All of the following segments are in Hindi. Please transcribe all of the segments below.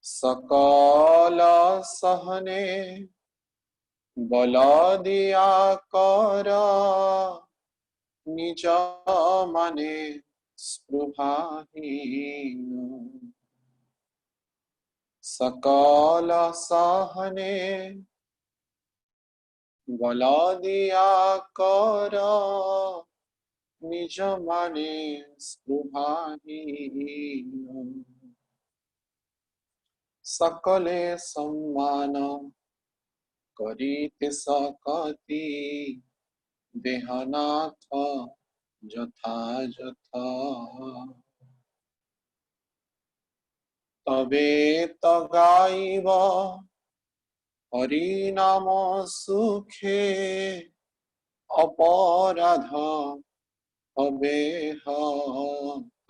सकल सहने बल दिया कर निज मने स्पृहाहीन। सकल सहने बल दिया कर निज मने स्पृहाहीन। सकले सम्मान करीते सकति देहनाथ যথাযথ। তবে তো গাইব হরি নাম সুখে অপরাধ হবে হত।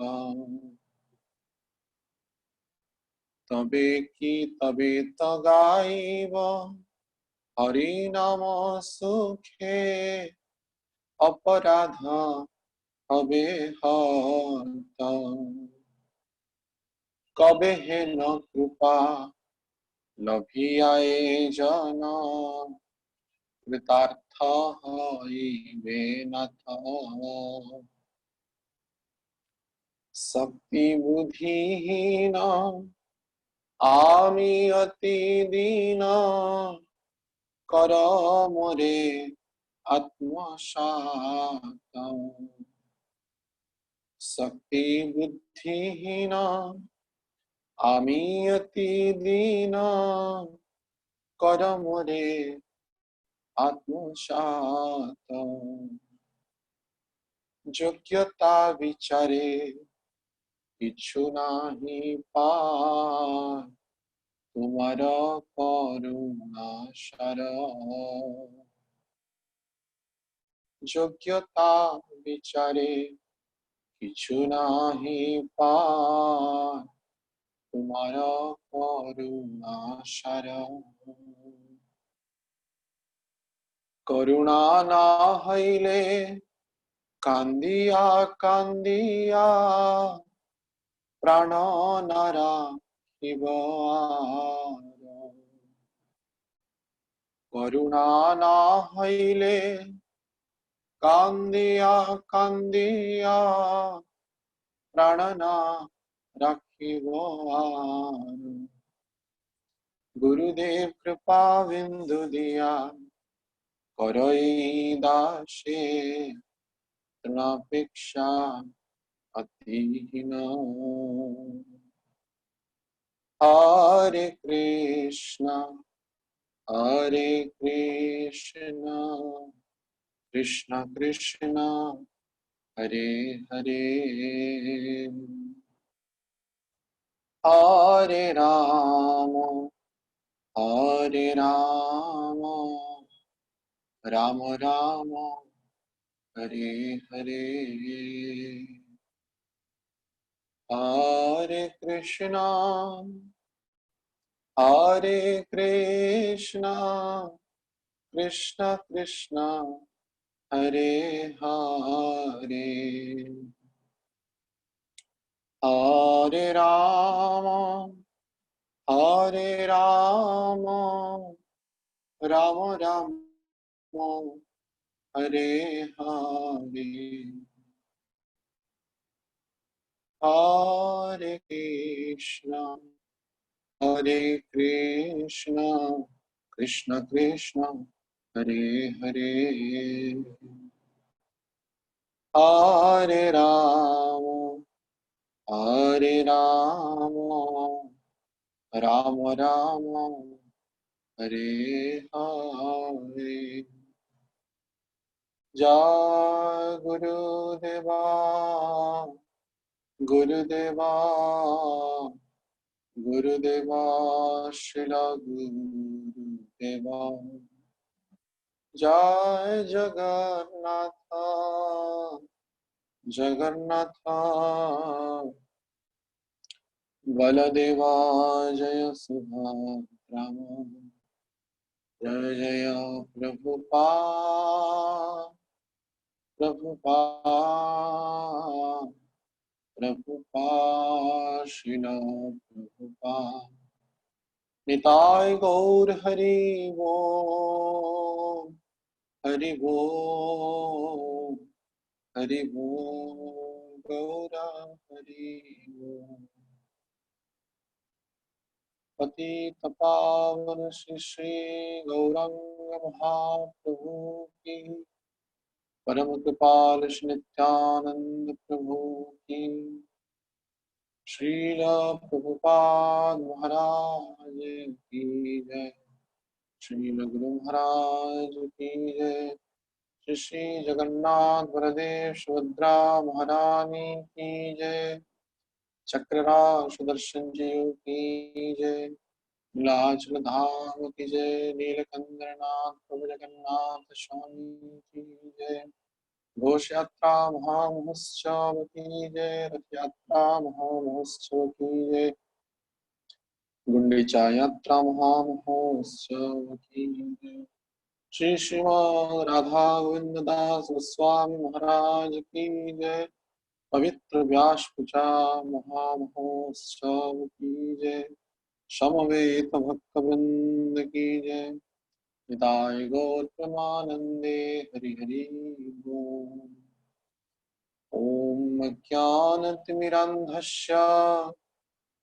তবে তো গাইব হরি নাম সুখে অপরাধ হবে হত। কবে হেন কৃপা লভিয়ায়ে জন কৃতার্থ হইবে নাথ। শক্তি বুদ্ধিহীন আমি অতি দীন কর মোরে আত্মসাত। শক্তি বুদ্ধিহীন আমি অতি দীন কর মোরে আত্মসাত। যোগ্যতা বিচারে কিছু নাহি পায় তোমার করুণা সার। যোগ্যতা বিচারে কিছু নাহি পায় তোমার করুণা সার। করুণা না হইলে কান্দিয়া কান্দিয়া প্রাণ নারা শিব। করুণা না হইলে কান্দিয়া কান্দিয়া প্রাণ না রাখিব। গুরুদেব কৃপা বিন্দু দিয়া করই দাসে তৃণাপেক্ষা অতিহীন। হরে কৃষ্ণ কৃষ্ণ কৃষ্ণ হরে হরে হরে রাম রাম রাম হরে হরে। হরে কৃষ্ণ কৃষ্ণ কৃষ্ণ হরে হরে। হরে রাম রাম রাম হরে হরে। হরে কৃষ্ণ কৃষ্ণ কৃষ্ণ হরে হরে। হরে রাম রাম রাম হরে হরে। জয় গুরুদেবা গুরুদেবা গুরুদেবা শিল গুরুদেবা। জয় জগন্নাথ জগন্নাথ বলদেবা জয় সুভদ্রা। जय जय प्रभुपाद प्रभुपाद श्रील प्रभुपाद। निताय गौर हरि बोल, हरि बोल, हरि बोल, गौर हरि बोल। पतित पावन श्री श्री गौरांग महाप्रभु की, परम कृपाल श्री नित्यानंद प्रभु की, श्रील प्रभुपाद महाराज की जय, श्रील गुरु महाराज की जय, श्री श्री जगन्नाथ बलदेव सुभद्रा महारानी की जय, चक्रराज सुदर्शन जीव की जय, नीलाचल धाम की जय, नीलकंदरनाथ प्रभु जगन्नाथ स्वामी की जय, घोष यात्रा महामहोत्सव की जय, रथ यात्रा महामहोत्सव की जय, गुंडीचा यात्रा महामहोत्सव की जय, श्री श्रीमान राधा गोविंद दास गोस्वामी महाराज की जय, पवित्र व्यास पूजा महामहोत्सव की जय, समवेत भक्त वृंद की जय, निताय गौर प्रेमानंदे हरि हरि बोल। ओम ज्ञानतिमिरान्धस्य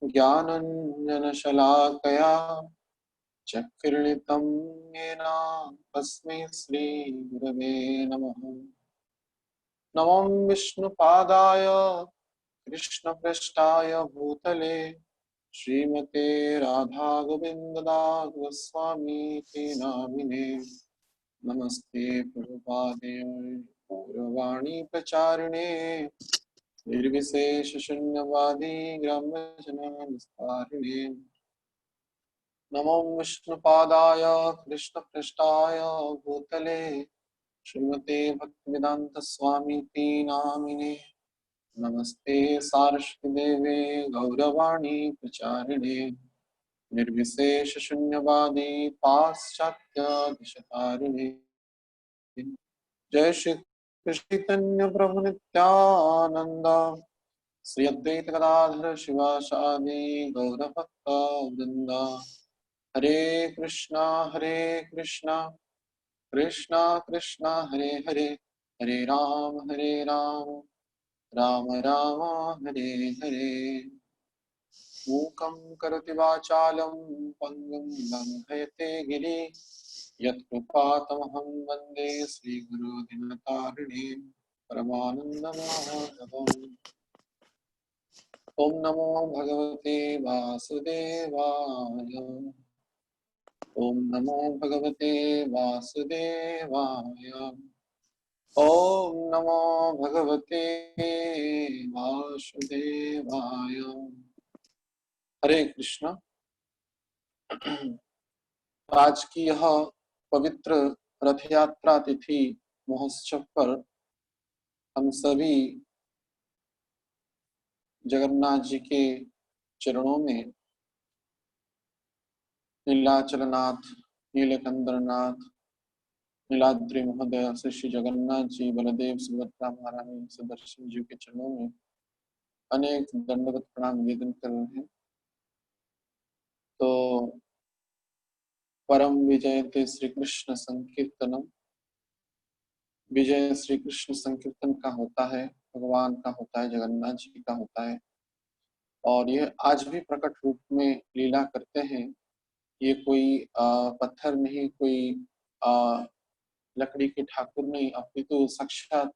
ज्ञानाञ्जनशलाकया चक्रणितं येन तस्मै श्रीगुरवे नमः। नमो विष्णुपादाय कृष्णपृष्ठाय भूतले श्रीमते राधा गोविन्ददास गोस्वामी नामिने। नमस्ते प्रभुपादे गौरवाणी प्रचारिणे निर्विशेष शून्यवादी ग्राम्यजनानिस्तारिणे। नमो विष्णुपादाय कृष्णपृष्ठाय भूतले श्रीमते भक्तिवेदांत स्वामी नामिने। नमस्ते सारस्वती देवे गौरवाणी प्रचारिणे निर्विशेष शून्यवादी पाश्चात्य दिशतारिणे। जय श्री कृष्ण चैतन्य प्रभु नित्यानंद, श्री अद्वैत गदाधर शिवासादि गौरभक्त वृंद। हरे कृष्णा कृष्णा कृष्णा हरे हरे, हरे राम राम राम हरे हरे। मूकं करोति वाचालं पङ्गुं लङ्घयते गिरि, यत्कृपातमहं वन्दे श्रीगुरुदिनतारिणे परमानन्दमाधवम्। ॐ नमो भगवते वासुदेवाय, ॐ नमो भगवते वासुदेवाय, ॐ नमो भगवते वासुदेवाय। हरे कृष्ण। आज की यह पवित्र रथ यात्रा तिथि महोत्सव पर हम सभी जगन्नाथ जी के चरणों में नीलाचलनाथ, नीलकंदरनाथ, नीलाद्रि महोदय श्री श्री जगन्नाथ जी, बलदेव सुभद्रा महारानी सुदर्शन जी के चरणों में अनेक दंडवत प्रणाम निवेदन कर रहे हैं। तो परम विजयते श्री कृष्ण संकीर्तनम, विजय श्री कृष्ण संकीर्तन का होता है, भगवान का होता है, जगन्नाथ जी का होता है। और ये आज भी प्रकट रूप में लीला करते हैं। ये कोई पत्थर नहीं, कोई लकड़ी के ठाकुर नहीं, अपितु साक्षात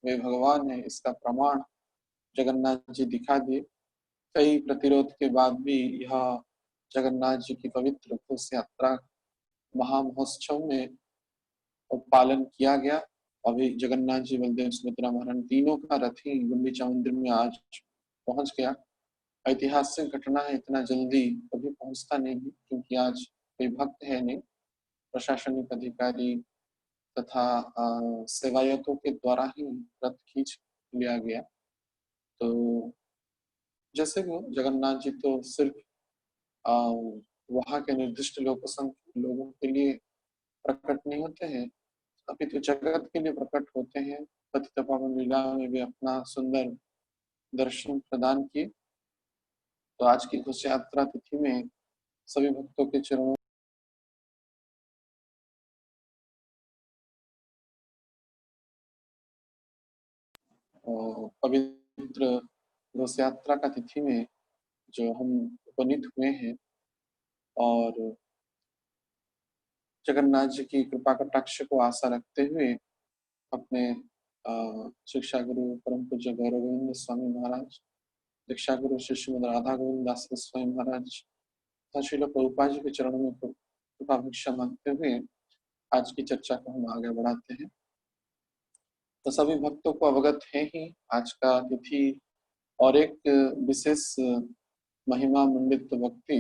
वे भगवान है। इसका प्रमाण जगन्नाथ जी दिखा दिए। कई प्रतिरोध के बाद भी यह जगन्नाथ जी की पवित्र घोष यात्रा महामहोत्सव में पालन किया गया। अभी जगन्नाथ जी, बलदेव सुभद्रा महारानी तीनों का रथ ही गुंडीचा मंदिर में आज पहुंच गया। ऐतिहासिक घटना है, इतना जल्दी कभी पहुंचता नहीं, क्योंकि आज कोई भक्त है नहीं, प्रशासनिक अधिकारी तथा सेवायतों के द्वारा ही रथ खींच लिया गया। तो जैसे वो जगन्नाथ जी तो सिर्फ वहां के निर्दिष्ट लोगों के लिए प्रकट नहीं होते हैं, अभी तो जगत के लिए प्रकट होते हैं। पतित पावन लीला में भी अपना सुंदर दर्शन प्रदान किए। तो आज की घोष यात्रा तिथि में सभी भक्तों के चरणों पवित्र घोष यात्रा का तिथि में जो हम उपनीत हुए हैं और जगन्नाथ जी की कृपा कटाक्ष को आशा रखते हुए अपने शिक्षा गुरु परम पूज्य गौरव गोविंद स्वामी महाराज, दीक्षा गुरु श्री श्रीमद राधा गोविंद दास स्वामी महाराज तथा श्रील प्रभुपाद जी के चरणों में कृपा भिक्षा मांगते हुए आज की चर्चा को हम आगे बढ़ाते हैं। तो सभी भक्तों को अवगत है ही आज का तिथि और एक विशेष महिमा मंडित व्यक्ति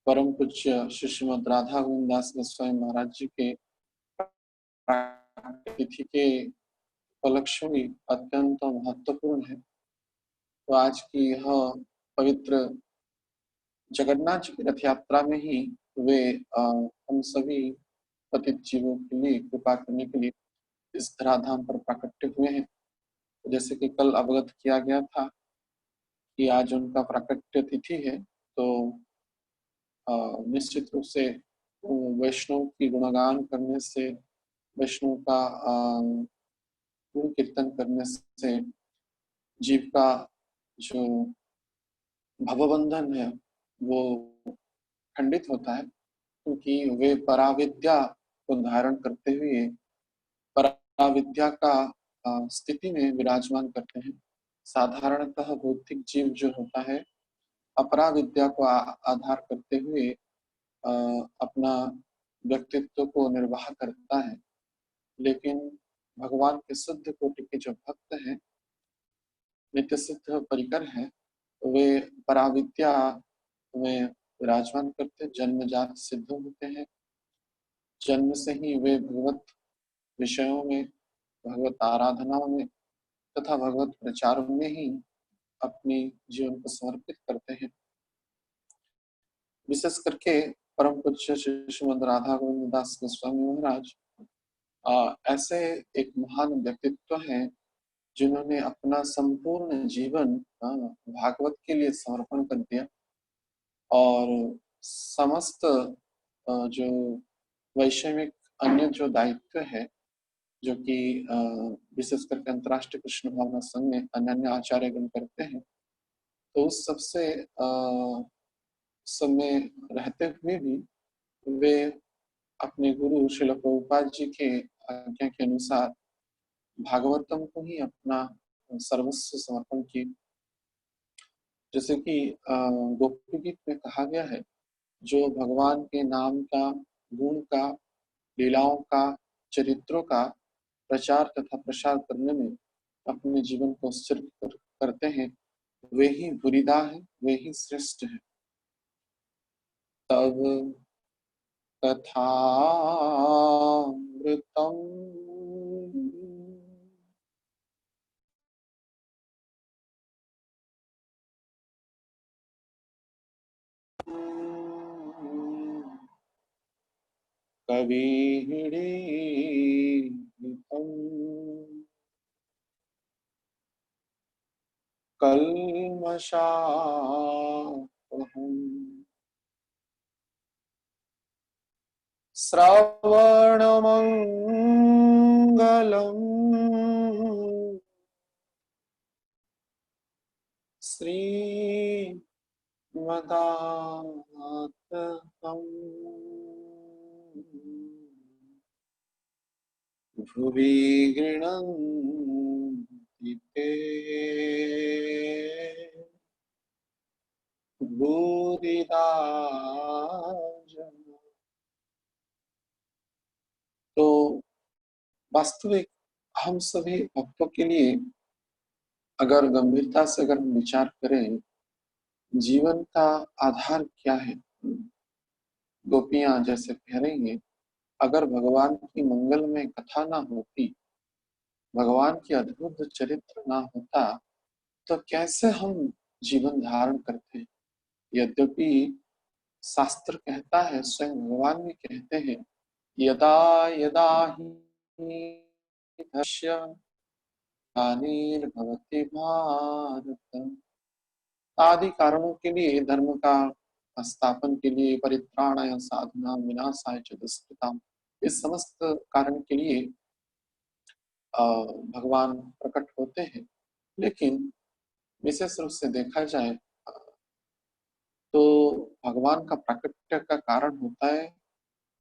परम पूज्य श्री श्रीमद राधा गोविंद दास गोस्वामी महाराज जी के तिथि के उपलक्ष्य भी अत्यंत महत्वपूर्ण है। तो आज की यह पवित्र जगन्नाथ जी की रथ यात्रा में ही वे हम सभी पतित जीवों के लिए कृपा करने के लिए इस धराधाम पर प्राकट्य हुए हैं। जैसे कि कल अवगत किया गया था कि आज उनका प्राकट्य तिथि है, तो निश्चित रूप से वैष्णव की गुणगान करने से, वैष्णव का गुण कीर्तन करने से जीव का जो भवबंधन है वो खंडित होता है, क्योंकि वे पराविद्या को धारण करते हुए पराविद्या का स्थिति में विराजमान करते हैं। साधारणतः बौद्धिक जीव जो होता है अपराविद्या को आधार करते हुए अपना व्यक्तित्व को निर्वाह करता है, लेकिन भगवान के शुद्ध कोटि के जो भक्त हैं, नित्य सिद्ध परिकर हैं, वे पराविद्या में विराजमान करते, जन्मजात सिद्ध होते हैं। जन्म से ही वे भगवत विषयों में, भगवत आराधनाओं में तथा भगवत प्रचार में ही अपने जीवन को समर्पित करते हैं। विशेष करके परम पूज्य श्री श्रीमद राधा गोविंद दास गोस्वामी महाराज ऐसे एक महान व्यक्तित्व हैं जिन्होंने अपना संपूर्ण जीवन भागवत के लिए समर्पण कर दिया और समस्त जो वैश्विक अन्य जो दायित्व है, जो कि विशेष करके अंतर्राष्ट्रीय कृष्ण भावना संघ में अन्य आचार्य गण करते हैं, तो उस सबसे समय रहते हुए भी वे अपने गुरु श्रील प्रभुपाद जी के आज्ञा के अनुसार भागवतम को ही अपना सर्वस्व समर्पण किए। जैसे कि गोपी गीत में कहा गया है, जो भगवान के नाम का, गुण का, लीलाओं का, चरित्रों का प्रचार तथा प्रसार करने में अपने जीवन को उत्सर्ग करते हैं, वे ही बुरीदा है, वे ही श्रेष्ठ है। तब कथामृतम कविहिडीतम कल्मषापहम् श्रवणमङ्गलम् श्रीमदाततम् भुवि गृह्णन्ति ते भूरिदा जना। तो वास्तविक हम सभी भक्तों के लिए अगर गंभीरता से अगर हम विचार करें, जीवन का आधार क्या है। गोपियां जैसे कह रही हैं, अगर भगवान की मंगल में कथा ना होती, भगवान की अद्भुत चरित्र ना होता, तो कैसे हम जीवन धारण करते। यद्यपि शास्त्र कहता है, स्वयं भगवान भी कहते हैं, यदा यदा हि धर्ष्य ग्लानिर्भवति भारत। आदि कारणों के लिए, धर्म का स्थापन के लिए, परित्राणाय साधना विनाशाय च दुष्कृताम्, इस समस्त कारण के लिए भगवान प्रकट होते हैं। लेकिन विशेष रूप से देखा जाए तो भगवान का प्राकट्य का कारण होता है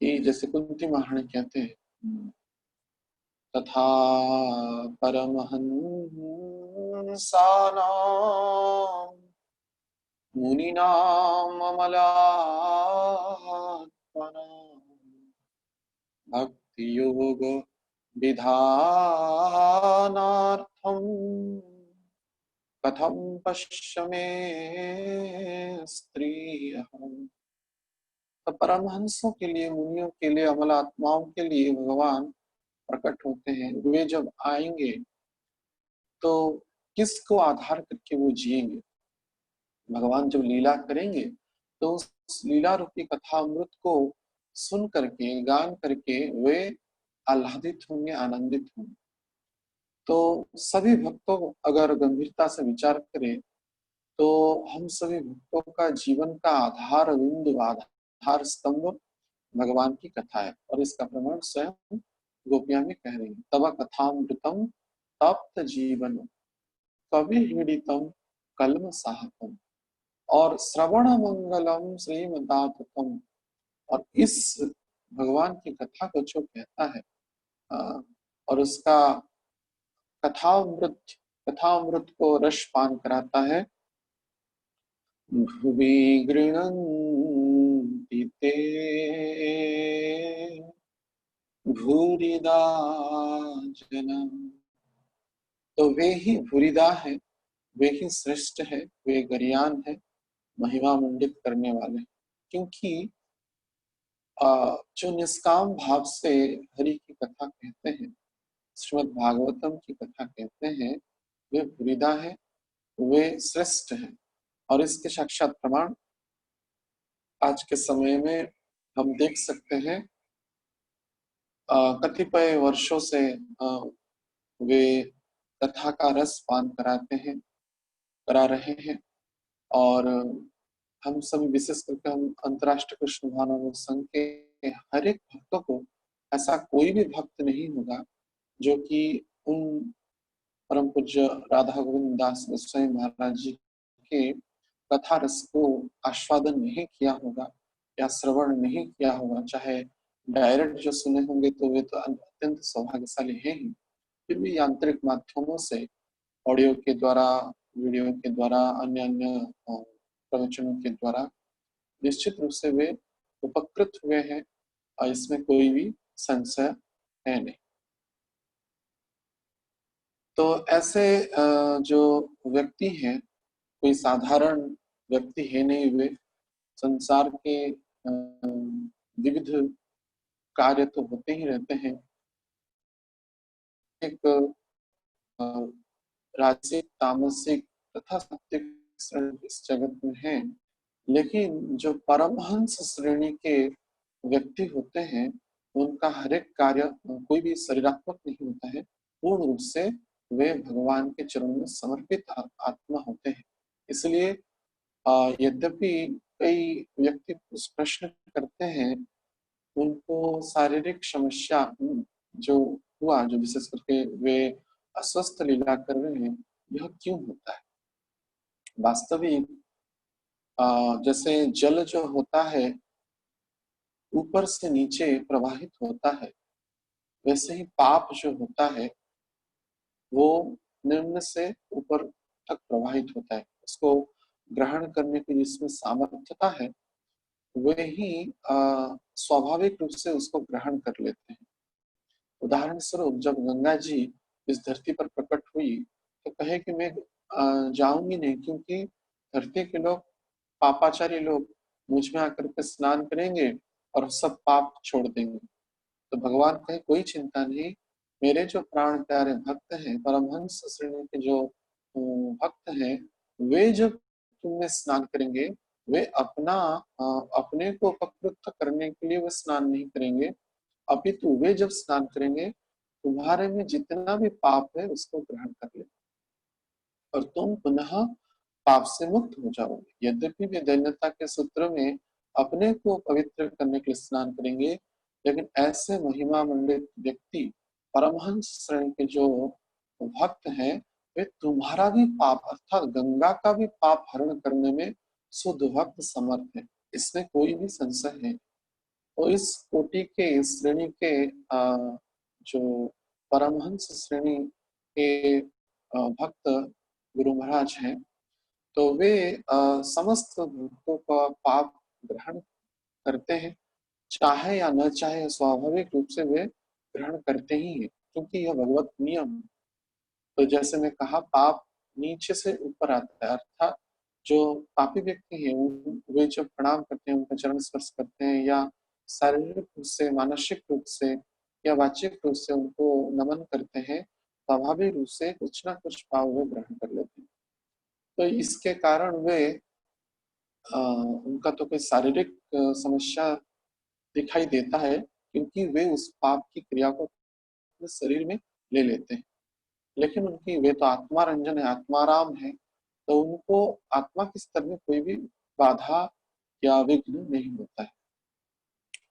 कि जैसे कुंती महारानी कहते हैं, तथा परमहंसानां मुनीनां अमलात्मनां भक्ति योग विधानार्थं कथं पश्यमे स्त्रियः। तो परमहंसों के लिए, मुनियों के लिए, अमल आत्माओं के लिए भगवान प्रकट होते हैं। वे जब आएंगे तो किसको आधार करके वो जिएंगे? भगवान जब लीला करेंगे तो उस लीला रूपी कथा अमृत को सुन करके, गान करके वे आह्लादित होंगे, आनंदित होंगे। तो सभी भक्तों अगर गंभीरता से विचार करें तो हम सभी भक्तों का जीवन का आधार बिंदु, आधार स्तंभ भगवान की कथा है। और इसका प्रमाण स्वयं गोपियां में कह रही है, तब कथामृतम तप्त जीवन कवि हिडितम कलम साहतम और श्रवण मंगलम श्रीमदातम। और इस भगवान की कथा को जो कहता है और उसका कथामृत कथामृत को रस पान कराता है, भुवि गृह्णन्ति ते भूरिदा जना। तो वे ही भूरिदा है, वे ही श्रेष्ठ है, वे गरियान है, महिमा मंडित करने वाले। क्योंकि जो निष्काम भाव से हरि की कथा कहते हैं, श्रीमद् भागवतम की कथा कहते हैं, वे भूरिदा है, वे श्रेष्ठ है। और इसके साक्षात प्रमाण आज के समय में हम देख सकते हैं। कतिपय वर्षों से वे कथा का रस पान कराते हैं, करा रहे हैं। और हम सभी, विशेष करके हम अंतर्राष्ट्रीय कृष्ण भावनामृत संघ के हर एक भक्तों को, ऐसा कोई भी भक्त नहीं होगा जो कि उन परम पूज्य राधा गोविंद दास गोस्वामी महाराज जी के कथा रस को आस्वादन नहीं किया होगा या श्रवण नहीं किया होगा। चाहे डायरेक्ट जो सुने होंगे तो वे तो अत्यंत सौभाग्यशाली हैं ही, फिर भी यांत्रिक माध्यमों से, ऑडियो के द्वारा, वीडियो के द्वारा, अन्य अन्य प्रवचनों के द्वारा निश्चित रूप से वे उपकृत हुए हैं और इसमें कोई भी संशय है नहीं। तो ऐसे जो व्यक्ति हैं, कोई साधारण व्यक्ति है नहीं, वे संसार के विविध कार्य तो होते ही रहते हैं। एक राजसिक, तामसिक तथा सात्विक इस जगत में है, लेकिन जो परमहंस श्रेणी के व्यक्ति होते हैं उनका हर एक कार्य कोई भी शरीरात्मक नहीं होता है, पूर्ण रूप से वे भगवान के चरणों में समर्पित आत्मा होते हैं। इसलिए यद्यपि कई व्यक्ति उस प्रश्न करते हैं, उनको शारीरिक समस्या जो हुआ, जो विशेष करके वे अस्वस्थ लीला कर रहे हैं, यह क्यों होता है? वास्तविक जैसे जल जो होता है ऊपर से नीचे प्रवाहित होता है, वैसे ही पाप जो होता है वो निम्न से ऊपर तक प्रवाहित होता है। उसको ग्रहण करने की जिसमें सामर्थ्यता है, वे ही स्वाभाविक रूप से उसको ग्रहण कर लेते हैं। उदाहरण स्वरूप जब गंगा जी इस धरती पर प्रकट हुई तो कहे कि मैं जाऊंगी नहीं, क्योंकि धरती के लोग, पापाचारी लोग मुझ में आकर के स्नान करेंगे और सब पाप छोड़ देंगे। तो भगवान कहे कोई चिंता नहीं, मेरे जो प्राण प्यारे भक्त हैं, परमहंस श्रेणी के जो भक्त हैं, वे जब तुम में स्नान करेंगे, वे अपने को उपकृत करने के लिए वे स्नान नहीं करेंगे, अपितु वे जब स्नान करेंगे तुम्हारे में जितना भी पाप है उसको ग्रहण कर ले और तुम पुनः पाप से मुक्त हो जाओगे। यद्यपि वे दैन्यता के सूत्र में अपने को पवित्र करने के लिए स्नान करेंगे, लेकिन ऐसे महिमा मंडित व्यक्ति परमहंस श्रेणी के जो भक्त हैं, वे तुम्हारा भी पाप अर्थात गंगा का भी पाप हरण करने में शुद्ध भक्त समर्थ है, इसमें कोई भी संशय है। तो इस कोटि के इस श्रेणी के जो परमहंस श्रेणी के भक्त गुरु महाराज हैं, तो वे समस्त भक्तों का पाप ग्रहण करते हैं, चाहे या न चाहे, स्वाभाविक रूप से वे ग्रहण करते ही हैं, क्योंकि यह भगवत नियम है। तो जैसे मैं कहा, पाप नीचे से ऊपर आता है, अर्थात जो पापी व्यक्ति हैं वे जब प्रणाम करते हैं, उनका चरण स्पर्श करते हैं, या शारीरिक रूप से, मानसिक रूप से या वाचिक रूप से उनको नमन करते हैं, स्वाभाविक रूप से कुछ ना कुछ पाप वो ग्रहण कर लेते हैं। तो इसके कारण वे उनका तो कोई शारीरिक समस्या दिखाई देता है, क्योंकि वे उस पाप की क्रिया को अपने शरीर में ले लेते हैं, लेकिन उनकी वे तो आत्मा रंजन है, आत्माराम है, तो उनको आत्मा के स्तर में कोई भी बाधा या विघ्न नहीं होता है।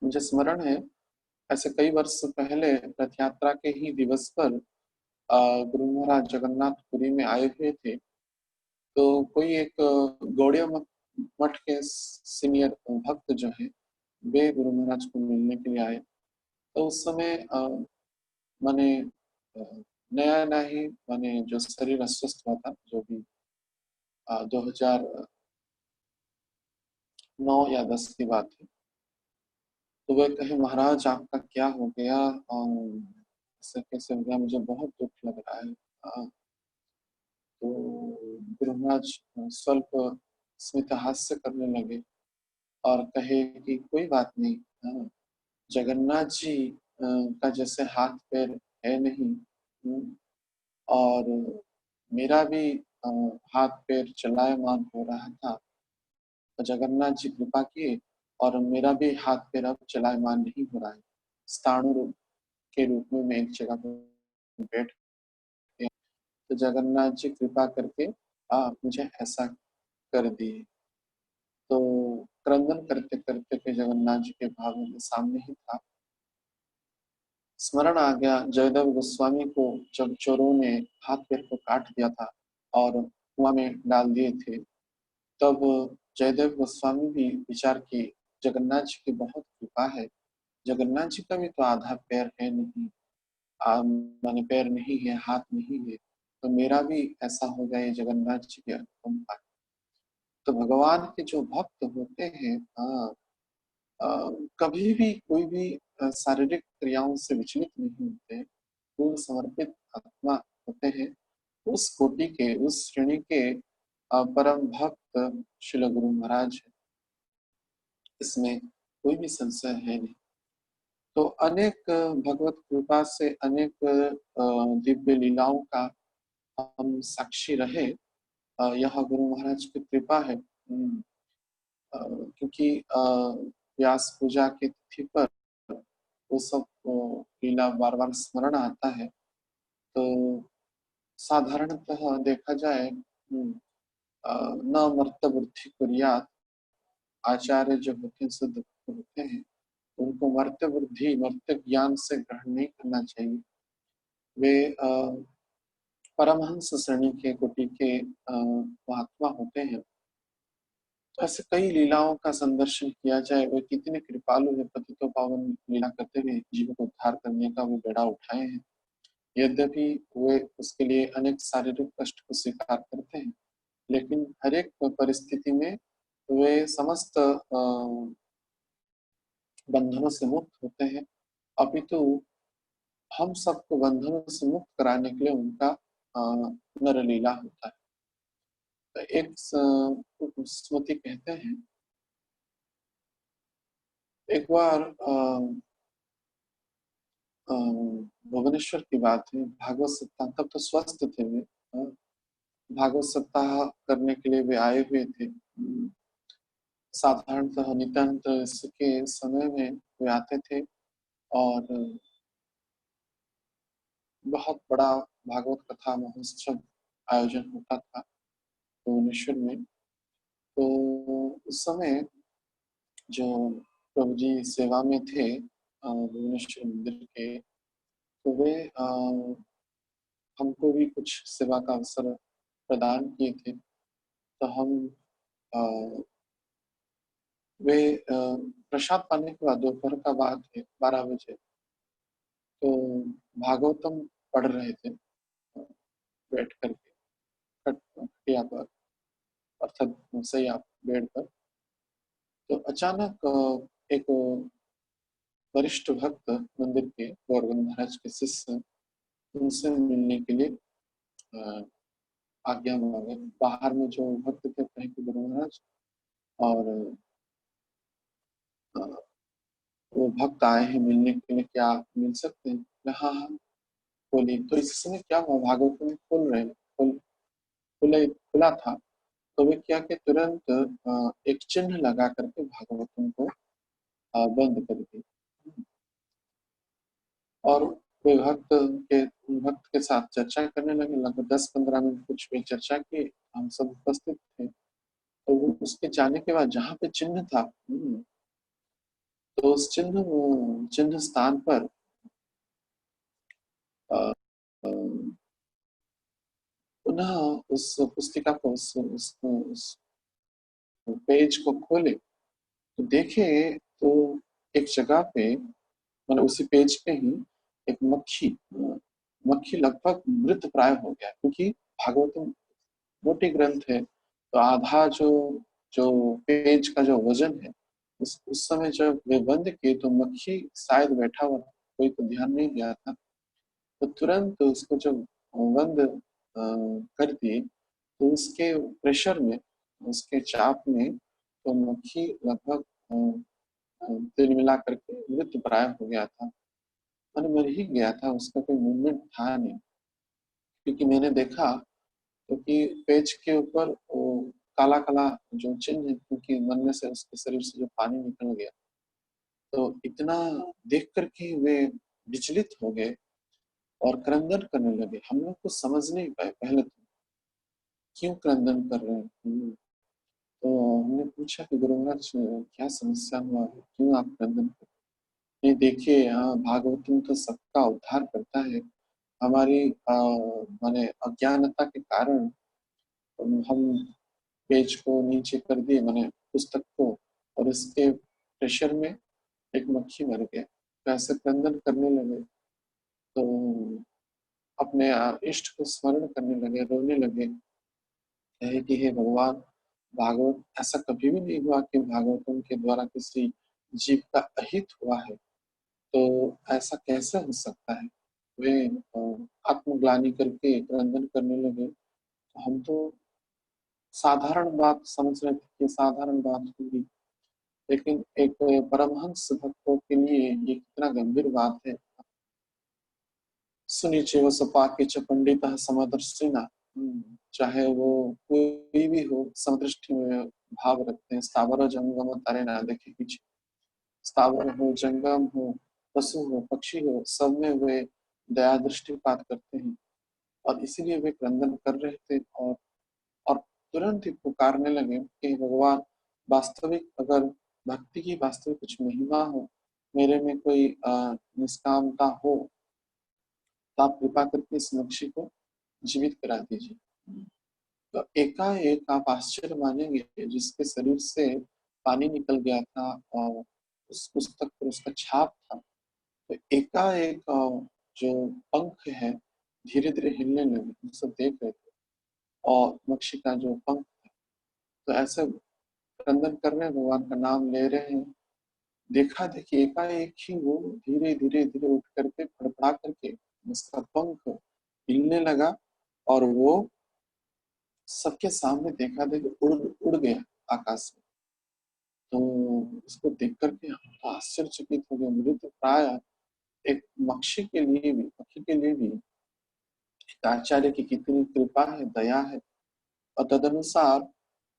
मुझे स्मरण है, ऐसे कई वर्ष पहले रथ यात्रा के ही दिवस पर गुरु महाराज जगन्नाथपुरी में आए हुए थे। तो कोई एक गौड़िया मठ के सीनियर भक्त जो है, वे गुरु महाराज को मिलने के लिए आए। तो उस समय मैंने नया नया ही मैंने जो शरीर अस्वस्थ हुआ था, जो भी 2009 या 10 की बात है। तो वे कहे, महाराज आपका क्या हो गया, ऐसे कैसे हो गया, मुझे बहुत दुख लग रहा है। तो गुरु महाराज स्वल्प स्मित हास्य करने लगे और कहे कि कोई बात नहीं, जगन्नाथ जी का जैसे हाथ पैर है नहीं, और मेरा भी हाथ पैर चलायमान हो रहा था, तो जगन्नाथ जी कृपा किए और मेरा भी हाथ पैर अब चलायमान नहीं हो रहा है। स्थाणु के रूप में मैं एक जगह पर बैठ गया, तो जगन्नाथ जी कृपा करके मुझे ऐसा कर दिए। तो क्रंदन करते करते के जगन्नाथ जी के भाव में सामने ही था, स्मरण आ गया जयदेव गोस्वामी को जब चोरों ने हाथ पैर को काट दिया था और कुआं में डाल दिए थे, तब जयदेव गोस्वामी भी विचार किए, जगन्नाथ जी की बहुत कृपा है, जगन्नाथ जी का भी तो आधा पैर है नहीं, माने पैर नहीं है, हाथ नहीं है, तो मेरा भी ऐसा हो जाए जगन्नाथ जी के अनुकंपा। तो भगवान के जो भक्त होते हैं, कभी भी कोई भी शारीरिक क्रियाओं से विचलित नहीं होते, पूर्ण समर्पित आत्मा होते हैं। उस कोटि के, उस श्रेणी के परम भक्त श्रील गुरु महाराज है, इसमें कोई भी संशय है नहीं। तो अनेक भगवत कृपा से अनेक दिव्य लीलाओं का हम साक्षी रहे, यह गुरु महाराज की कृपा है। क्योंकि व्यास पूजा की तिथि पर वो सब लीला बार बार स्मरण आता है। तो साधारणतः देखा जाए, न मर्त बुद्धि कुर्यात, आचार्य जो होते हैं, शुद्ध होते हैं, उनको मर्त्य बुद्धि, मर्त्य ज्ञान से ग्रहण नहीं करना चाहिए। वे परमहंस श्रेणी के कोटि के महात्मा होते हैं। तो ऐसे कई लीलाओं का संदर्शन किया जाए, वे कितने कृपालु है, पतितो पावन लीला करते हुए जीव को उद्धार करने का वे बेड़ा उठाए हैं। यद्यपि वे उसके लिए अनेक शारीरिक कष्ट को स्वीकार करते हैं, लेकिन हर एक परिस्थिति में वे समस्त बंधनों से मुक्त होते हैं। अपितु हम सबको बंधनों से मुक्त कराने के लिए उनका नर लीला होता है। तो एक स्मृति कहते हैं, एक बार भुवनेश्वर की बात है, भागवत सप्ताह, तब तो स्वस्थ थे वे, भागवत सप्ताह करने के लिए वे आए हुए थे। साधारणतः नितांत के समय में वे आते थे और बहुत बड़ा भागवत कथा महोत्सव आयोजन होता था भुवनेश्वर में। तो उस समय जो प्रभु जी सेवा में थे भुवनेश्वर मंदिर के, तो वे हमको भी कुछ सेवा का अवसर प्रदान किए थे। तो हम अ, वे प्रसाद पाने के बाद दोपहर का बात है 12 बजे, तो भागवतम पढ़ रहे थे बैठ करके खटिया पर, अर्थात सैया बेड पर। तो अचानक एक वरिष्ठ भक्त मंदिर के गोवर्धन महाराज के शिष्य उनसे मिलने के लिए अ, आज्ञा मांगे। बाहर में जो भक्त थे कहे कि गुरु महाराज, और अ, वो भक्त आए हैं मिलने के लिए, क्या आप मिल सकते हैं? बोले, हाँ हाँ बोलिए। तो इस समय क्या हुआ, भागवत में खोल रहे खुला था। तो वे क्या कि तुरंत एक चिन्ह लगा करके भागवतम को बंद कर दी। और वे भक्त के साथ चर्चा करने लगे। लगभग 10-15 मिनट कुछ वे चर्चा की, हम सब उपस्थित थे। तो वो उसके जाने के बाद जहाँ पे चिन्ह था, तो उस चिन्ह स्थान पर अ, अ, पुनः उस पुस्तिका को उस पेज को खोले तो देखे, तो एक जगह पे, मतलब उसी पेज पे ही एक मक्खी लगभग मृत प्राय हो गया, क्योंकि भागवतम मोटी ग्रंथ है। तो आधा जो जो पेज का जो वजन है, उस समय जब वे बंद किए तो मक्खी शायद बैठा हुआ था, कोई तो ध्यान नहीं दिया था। तो तुरंत उसको जब बंद कर दिए, तो उसके प्रेशर में, उसके चाप में, तो मक्खी लगभग तिल मिला करके मृत प्राय हो गया था। मैंने मर ही गया था, उसका कोई मूवमेंट था नहीं। क्योंकि मैंने देखा, क्योंकि पेज के ऊपर वो काला काला जो चिन्ह है, क्योंकि मरने से उसके शरीर से जो पानी निकल गया, तो इतना देख करके वे विचलित हो गए और क्रंदन करने लगे। हम लोग कुछ समझ नहीं पाए पहले तो, क्यों क्रंदन कर रहे हैं। तो हमने पूछा कि गुरु महाराज क्या समस्या हुआ है, क्यों आप क्रंदन कर रहे हैं? नहीं देखिए, यहाँ भागवतम तो सबका उद्धार करता है। हमारी माने अज्ञानता के कारण हम पेज को नीचे कर दिए, मैंने पुस्तक को, और इसके प्रेशर में एक मक्खी मर गया। तो ऐसे क्रंदन करने लगे। तो अपने इष्ट को स्मरण करने लगे, रोने लगे, कहे कि हे भगवान, भागवत ऐसा कभी भी नहीं हुआ कि भागवतम के द्वारा किसी जीव का अहित हुआ है। तो ऐसा कैसे हो सकता है? वे आत्मग्लानि करके क्रंदन करने लगे। हम तो साधारण बात समझ रहे थे कि साधारण बात होगी, लेकिन एक परमहंस भक्तों के लिए ये कितना गंभीर बात है। सुनिचेव सपाके च पंडित समदर्शिना। चाहे वो कोई भी हो, समदृष्टि में भाव रखते हैं। स्थावर जंगम तारे ना देखे पीछे, स्थावर हो, जंगम हो, पशु हो, पक्षी हो, सब में वे दया दृष्टिपात करते हैं। और इसीलिए वे क्रंदन कर रहे थे, और तुरंत ही पुकारने लगे कि भगवान, वास्तविक अगर भक्ति की वास्तविक कुछ महिमा हो, मेरे में कोई निष्कामता हो, तो आप कृपा करके इस मनुष्य को जीवित करा दीजिए। तो एकाएक आप आश्चर्य मानेंगे, जिसके शरीर से पानी निकल गया था और उस पुस्तक पर उसका छाप था, तो एकाएक जो पंख है धीरे धीरे हिलने लगे। हम सब देख रहे थे, और मक्षी का जो पंख था, तो ऐसे क्रंदन कर रहे हैं, भगवान का नाम ले रहे हैं। देखा देखिए एकाएक ही वो धीरे धीरे धीरे उठ करके फड़फड़ा करके उसका पंख हिलने लगा, और वो सबके सामने देखा देखी उड़ उड़ गया आकाश में। तो उसको देख करके हम तो आश्चर्यचकित हो गए। मृत प्राय एक पक्षी के लिए भी एक आचार्य की कितनी कृपा है, दया है। और तदनुसार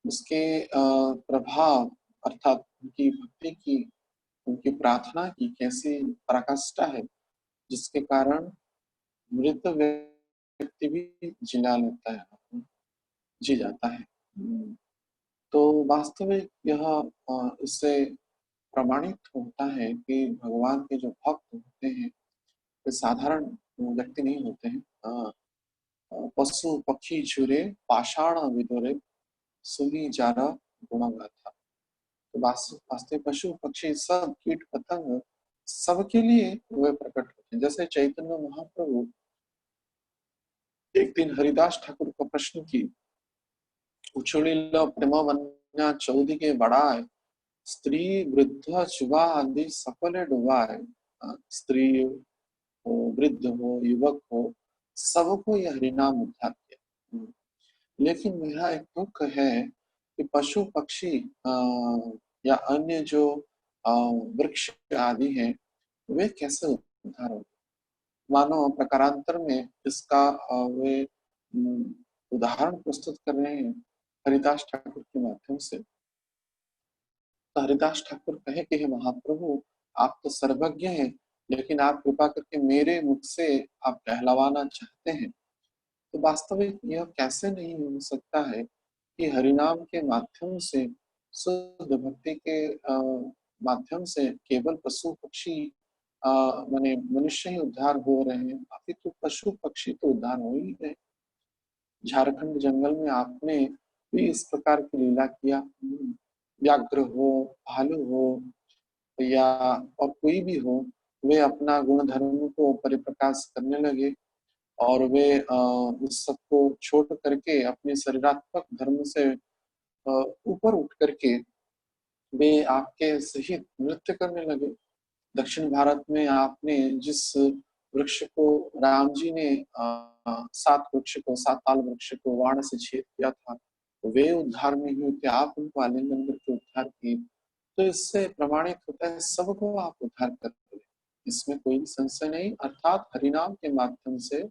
उसके प्रभाव, अर्थात उनकी भक्ति की, उनकी प्रार्थना की कैसी पराकाष्ठा है, जिसके कारण मृत व्यक्ति भी जिला लेता है, जी जाता है। तो वास्तविक यह इससे प्रमाणित होता है कि भगवान के जो भक्त होते हैं वे साधारण व्यक्ति नहीं होते हैं। पशु पक्षी छुरे पाषाण विदुरे सुनी जारा गुणगाथा। तो वास्तविक पशु पक्षी सब कीट पतंग सबके लिए वे प्रकट होते हैं। जैसे चैतन्य महाप्रभु एक दिन हरिदास ठाकुर को प्रश्न की, उछुलिल प्रेम वन्या चौदी के बड़ाए, स्त्री वृद्ध चुबा आदि सकले डुबाए। स्त्री हो, वृद्ध हो, युवक हो, सबको यह हरिनाम उद्धार किया। लेकिन मेरा एक दुख है कि पशु पक्षी या अन्य जो वृक्ष आदि हैं वे कैसे उद्धार हो। मानो प्रकारांतर में इसका वे उदाहरण प्रस्तुत कर रहे हैं हरिदास ठाकुर के माध्यम से। तो हरिदास ठाकुर कहे कि हे महाप्रभु, आप तो सर्वज्ञ हैं, लेकिन आप कृपा करके मेरे मुख से आप कहलवाना चाहते हैं। तो वास्तविक यह कैसे नहीं हो सकता है कि हरिनाम के माध्यम से, शुद्ध भक्ति के माध्यम से केवल पशु पक्षी माने मनुष्य ही उद्धार हो रहे हैं, बाकी तो पशु पक्षी तो उद्धार हो ही गए। झारखंड जंगल में आपने भी इस प्रकार की लीला किया। व्याघ्र हो, भालू हो या और कोई भी हो, वे अपना गुण धर्म को परिप्रकाश करने लगे और वे उस सबको छोड़ करके अपने शरीरात्मक धर्म से ऊपर उठ करके वे आपके सहित नृत्य करने लगे। दक्षिण भारत में आपने जिस वृक्ष को राम जी ने सात ताल वृक्ष को वाण से छेद किया था, वे उद्धार नहीं हुए, आप उनको आलिंगन करके उद्धार किए। तो इससे प्रमाणित होता है सबको आप उद्धार करते हैं, इसमें कोई संशय नहीं। अर्थात हरिनाम के माध्यम से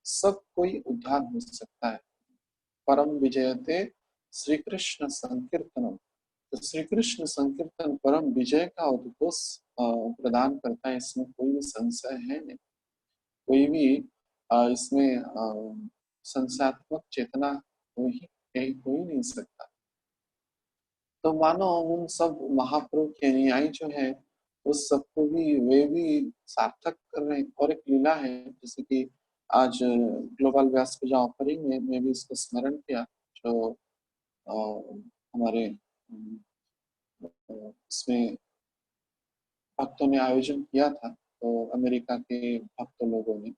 सब कोई उद्धार हो सकता है। परम विजयते श्री कृष्ण संकीर्तनम। तो श्री कृष्ण संकीर्तन परम विजय का उद्घोष प्रदान करता है, इसमें कोई भी संशय है नहीं। कोई भी इसमें संशयात्मक चेतना हो ही नहीं सकता। तो मानो उन सब महाप्रभु के अनुयायी जो है उस सबको भी वे भी सार्थक कर रहे हैं। और एक लीला है, जैसे कि आज ग्लोबल व्यास पूजा ऑफरिंग में मैं भी इसको स्मरण किया, जो हमारे इसमें भक्तों ने आयोजन किया था, तो अमेरिका के भक्त लोगों ने।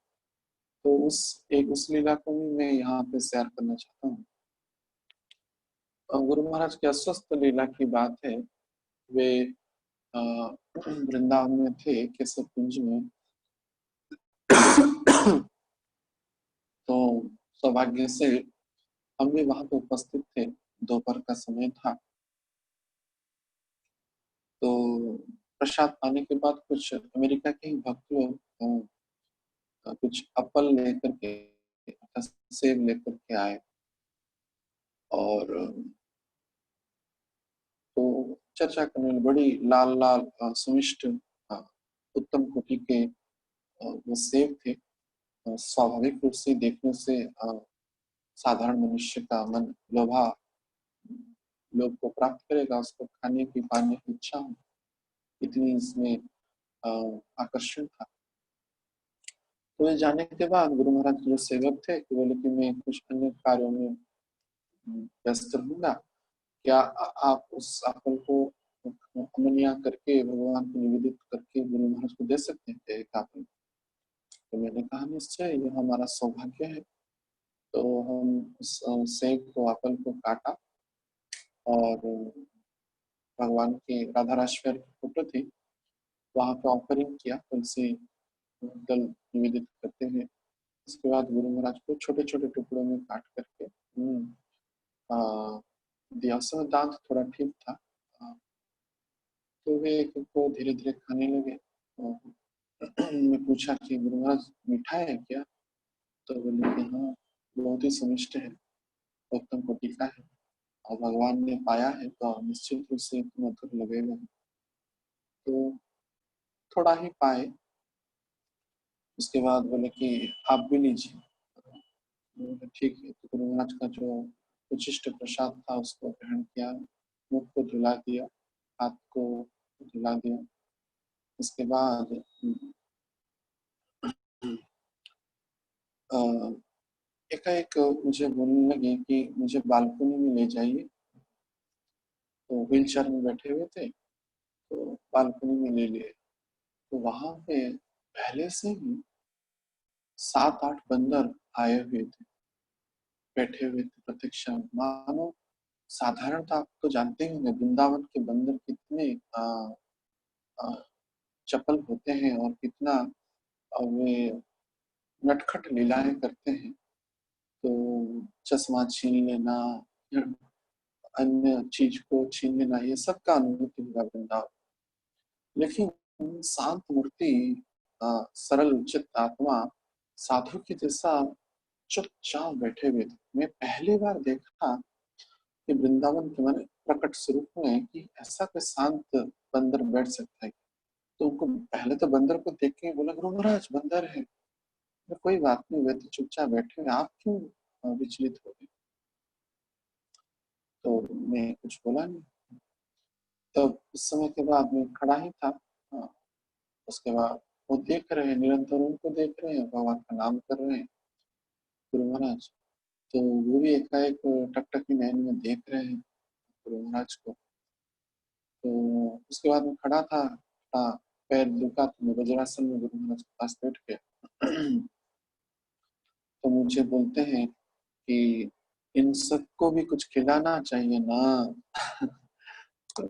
तो उस लीला को भी मैं यहाँ पे शेयर करना चाहता हूँ। गुरु महाराज की अस्वस्थ लीला की बात है। वे वृंदावन में थे, केशव कुंज में। तो सौभाग्य से हम भी वहां पे उपस्थित थे, दोपहर का समय था। तो प्रसाद पाने के बाद कुछ अमेरिका के ही भक्त लोग कुछ एप्पल लेकर के, सेब लेकर के आए और तो चर्चा करने में बड़ी लाल लाल सुमिष्ट उत्तम कोटि के वो सेब थे। स्वाभाविक रूप से देखने से साधारण मनुष्य का मन लोभा लोभ को प्राप्त करेगा, उसको खाने की पाने की इच्छा हो, इतनी इसमें आकर्षण था। तो ये जाने के बाद गुरु महाराज जो सेवक थे कि बोले कि मैं कुछ अन्य कार्यों में व्यस्त रहूंगा, क्या आप उस एप्पल को अमनिया करके भगवान को निवेदित करके गुरु महाराज को दे सकते हैं एक एप्पल। तो मैंने कहा निश्चय, ये हमारा सौभाग्य है। तो हम उस सेब को, एप्पल को काटा और भगवान के राधा राश्वर की फोटो थी, वहां पे ऑफरिंग किया, तुलसी दल निवेदित करते हुए। उसके बाद गुरु महाराज को छोटे छोटे टुकड़ों में काट करके दिया। उस समय दांत थोड़ा ठीक था। तो वे एक को धीरे धीरे खाने लगे। मैं पूछा कि गुरु महाराज मीठा है क्या? तो बोले कि हाँ, बहुत ही स्वादिष्ट है, उत्तम कोटि का है, और भगवान ने पाया है तो निश्चित रूप से मधुर लगेगा। तो थोड़ा ही पाए, उसके बाद बोले कि आप भी लीजिए। मैंने कहा, ठीक है। तो गुरु महाराज का जो उचिष्ट प्रसाद था उसको ग्रहण किया, मुख को धुला दिया, हाथ को धुला दिया। उसके बाद एकाएक मुझे बोलने लगे कि मुझे बालकनी में ले जाइए। तो व्हील चेयर में बैठे हुए थे, तो बालकनी में ले लिए। तो वहां पे पहले से ही 7-8 बंदर आए हुए थे, बैठे हुए थे प्रतीक्षा में। मानो साधारणतः आप तो जानते ही होंगे वृंदावन के बंदर कितने आ, चपल होते हैं और कितना वे नटखट लीलाएं करते हैं। तो चश्मा छीन लेना या अन्य चीज को छीन लेना, ये सब का अनुभूति होगा वृंदावन। लेकिन शांत मूर्ति, सरल चित्त आत्मा साधु के जैसा चुपचाप बैठे हुए थे। मैं पहली बार देखा कि वृंदावन के माने प्रकट स्वरूप में कि ऐसा कोई शांत बंदर बैठ सकता है। तो उनको पहले तो बंदर को देख के बोला, गुरु महाराज बंदर है। मैं, कोई बात नहीं, वे तो चुपचाप बैठे हैं, आप क्यों विचलित हो गए? तो मैं कुछ बोला नहीं। तो उस समय के बाद मैं खड़ा ही था। हाँ, उसके बाद वो देख रहे हैं, निरंतर उनको देख रहे हैं, भगवान का नाम कर रहे हैं गुरु महाराज। तो वो भी एकाएक टकटकी नयन में देख रहे हैं गुरु महाराज को। तो उसके बाद मैं खड़ा था, पैर दुखा तो मैं वज्रासन में गुरु महाराज के पास बैठ गया। तो मुझे बोलते हैं कि इन सबको भी कुछ खिलाना चाहिए ना। तो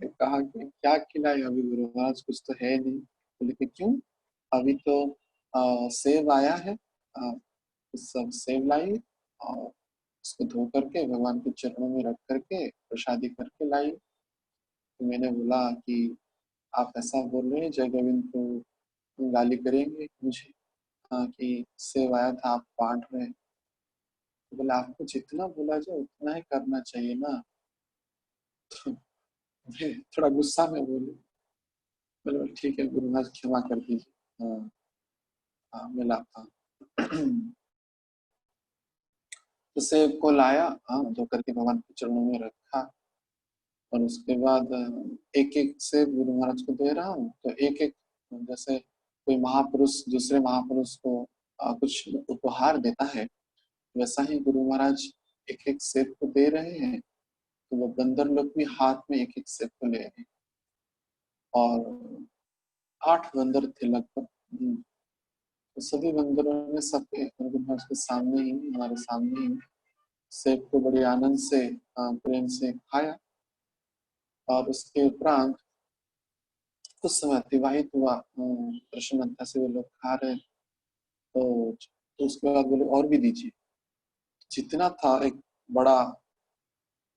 मैं कहा कि क्या खिलाए, अभी गुरु महाराज कुछ तो है नहीं। बोले कि क्यों, अभी तो सेब आया है, सब सेब लाई और उसको धो करके भगवान के चरणों में रख करके प्रसादी करके लाई। तो मैंने बोला कि आप ऐसा बोल रहे हैं, जय गोविंद को गाली करेंगे मुझे, कि सेब आया था आप बांट रहे हैं। तो बोला आपको जितना बोला जाए उतना ही करना चाहिए ना। तो मैं थोड़ा गुस्सा में बोली, बोले ठीक है गुरु महाराज क्षमा कर दीजिए। हाँ, हाँ, मैं लाता हूँ। तो सेब को लाया, हाँ, धो करके भगवान के चरणों में रखा। और उसके बाद एक एक सेब गुरु महाराज को दे रहा हूँ। तो एक एक, जैसे कोई महापुरुष दूसरे महापुरुष को कुछ उपहार देता है, वैसा ही गुरु महाराज एक एक सेब को दे रहे हैं। तो वो बंदर लोग भी हाथ में एक एक सेब को ले रहे हैं। और 8 बंदर थे लगभग। तो सभी बंदरों ने सबके गुरु महाराज के सामने ही, हमारे सामने ही सेब को बड़े आनंद से प्रेम से खाया। और उसके उपरांत कुछ समय अतिवाहित हुआ, प्रसन्नता से वो लोग खा रहे। तो उसके बाद बोले और भी दीजिए। जितना था एक बड़ा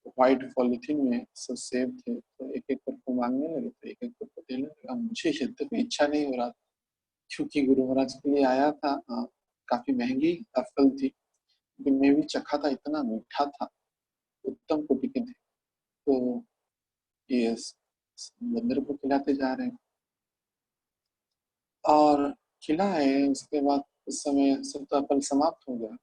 व्हाइट पॉलिथीन में सब सेब थे। तो एक एक करके मांगने लगे, तो एक एक करके देने लगा। मुझे यद्यपि इच्छा नहीं हो रहा, क्योंकि गुरु महाराज के लिए आया था। काफी महंगी फल थी, लेकिन मैं भी चखा था, इतना मीठा था, उत्तम कोटि के थे। तो ये बंदर को खिलाते जा रहे हैं और खिलाए। उसके बाद उस समय सब तो फल समाप्त हो गया।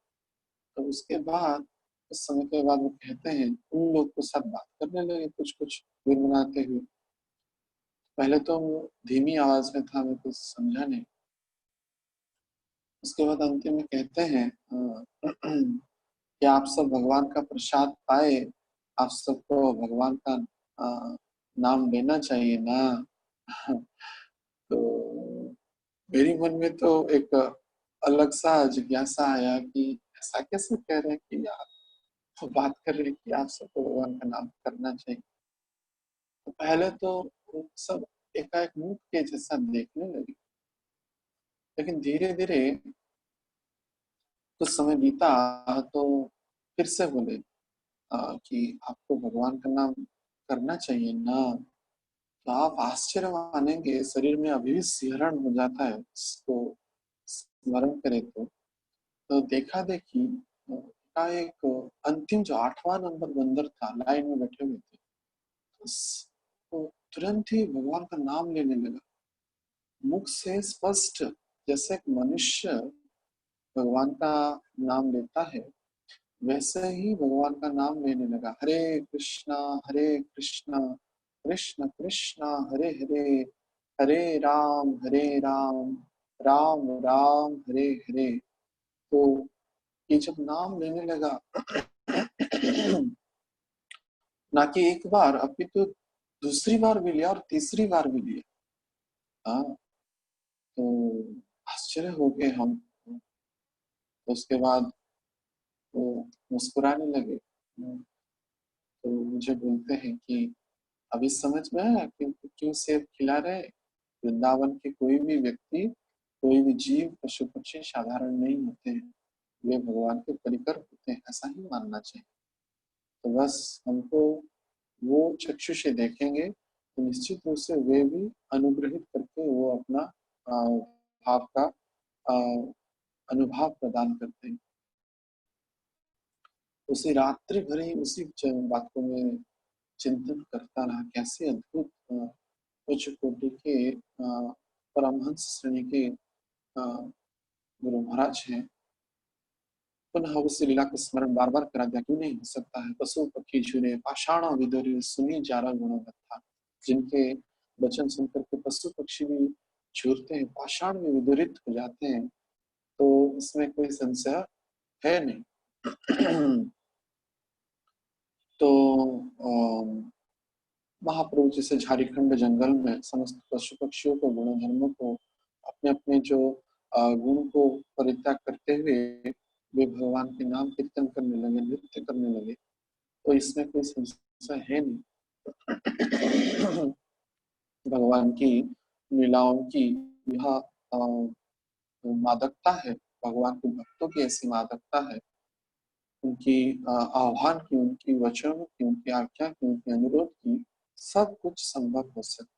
तो उसके बाद कुछ समय के बाद वो कहते हैं, उन लोग के साथ बात करने लगे कुछ कुछ गुनगुनाते हुए। पहले तो वो धीमी आवाज में था, मैं कुछ समझा नहीं। उसके बाद अंतिम में कहते हैं कि आप सब भगवान का प्रसाद पाए, आप सबको भगवान का नाम लेना चाहिए ना। तो मेरी मन में तो एक अलग सा जिज्ञासा आया कि ऐसा कैसे कह रहे हैं कि आप तो बात कर रहे हैं कि आप सबको भगवान का नाम करना चाहिए। तो पहले तो वो सब एकाएक मूक के जैसा देखने लगे, लेकिन धीरे धीरे कुछ समय बीता तो फिर से बोले कि आपको भगवान का नाम करना चाहिए ना। तो आप आश्चर्य मानेंगे, शरीर में अभी भी सिहरण हो जाता है इसको स्मरण करे तो देखा देखी का एक अंतिम जो 8वां नंबर बंदर था, लाइन में बैठे हुए थे, तो तुरंत ही भगवान का नाम लेने लगा। मुख से स्पष्ट जैसे एक मनुष्य भगवान का नाम लेता है, वैसे ही भगवान का नाम लेने लगा। हरे कृष्णा कृष्ण कृष्ण हरे हरे, हरे राम राम राम हरे हरे। तो ये जब नाम लेने लगा ना कि एक बार, अभी तो दूसरी बार भी लिया और तीसरी बार भी लिया। हाँ, तो आश्चर्य हो गए हम। तो उसके बाद वो मुस्कुराने लगे। तो मुझे बोलते हैं कि अभी समझ में आया कि क्यों सेब खिला रहे। वृंदावन के कोई भी व्यक्ति, कोई भी जीव, पशु पक्षी साधारण नहीं होते हैं, वे भगवान के परिकर होते हैं, ऐसा ही मानना चाहिए। तो बस हमको वो चक्षु से देखेंगे तो निश्चित रूप से वे भी अनुग्रहित करके वो अपना भाव का अ, अनुभव प्रदान करते हैं। उसी रात्रि भर ही उसी बात को मैं चिंतन करता रहा, कैसे अद्भुत उच्च कोटि के परमहंस श्रेणी के गुरु महाराज हैं। पुनः उस लीला का स्मरण बार बार करा दिया, क्यों नहीं हो सकता है। पशु पक्षी झूले पाषाण विदुरी सुनी जारा गुणवत्ता, जिनके वचन सुनकर के पशु पक्षी भी झूरते हैं, पाषाण में विदुरित हो जाते हैं, तो इसमें कोई संशय है नहीं। तो महाप्रभु जैसे झारखंड जंगल में समस्त पशु पक्षियों को, गुण धर्मों को, अपने अपने जो गुण को परित्याग करते हुए वे भगवान के नाम कीर्तन करने लगे, नृत्य करने लगे। तो इसमें कोई संशय है नहीं। भगवान की लीलाओं की यह मादकता है, भगवान के भक्तों की ऐसी मादकता है, उनकी आह्वान की, उनकी वचनों की, उनकी आज्ञा की, उनके अनुरोध की, सब कुछ संभव हो सकता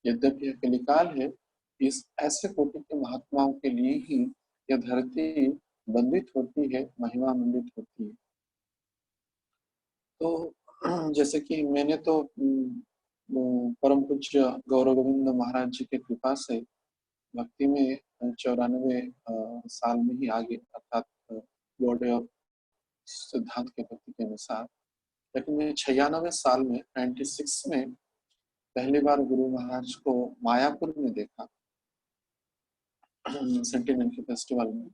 है। यद्यपि यह कलिकाल है, इस ऐसे कोटि के महात्माओं के लिए ही यह धरती वंदित होती है, महिमा मंडित होती है। तो जैसे कि मैंने तो परम पूज्य गौरव गोविंद महाराज जी के कृपा से भक्ति में 94 साल में ही आगे, अर्थात बॉडी ऑफ सिद्धांत के भक्ति के अनुसार। लेकिन मैं 96 साल में 96 में पहली बार गुरु महाराज को मायापुर में देखा, सेंटिनेंट के फेस्टिवल में।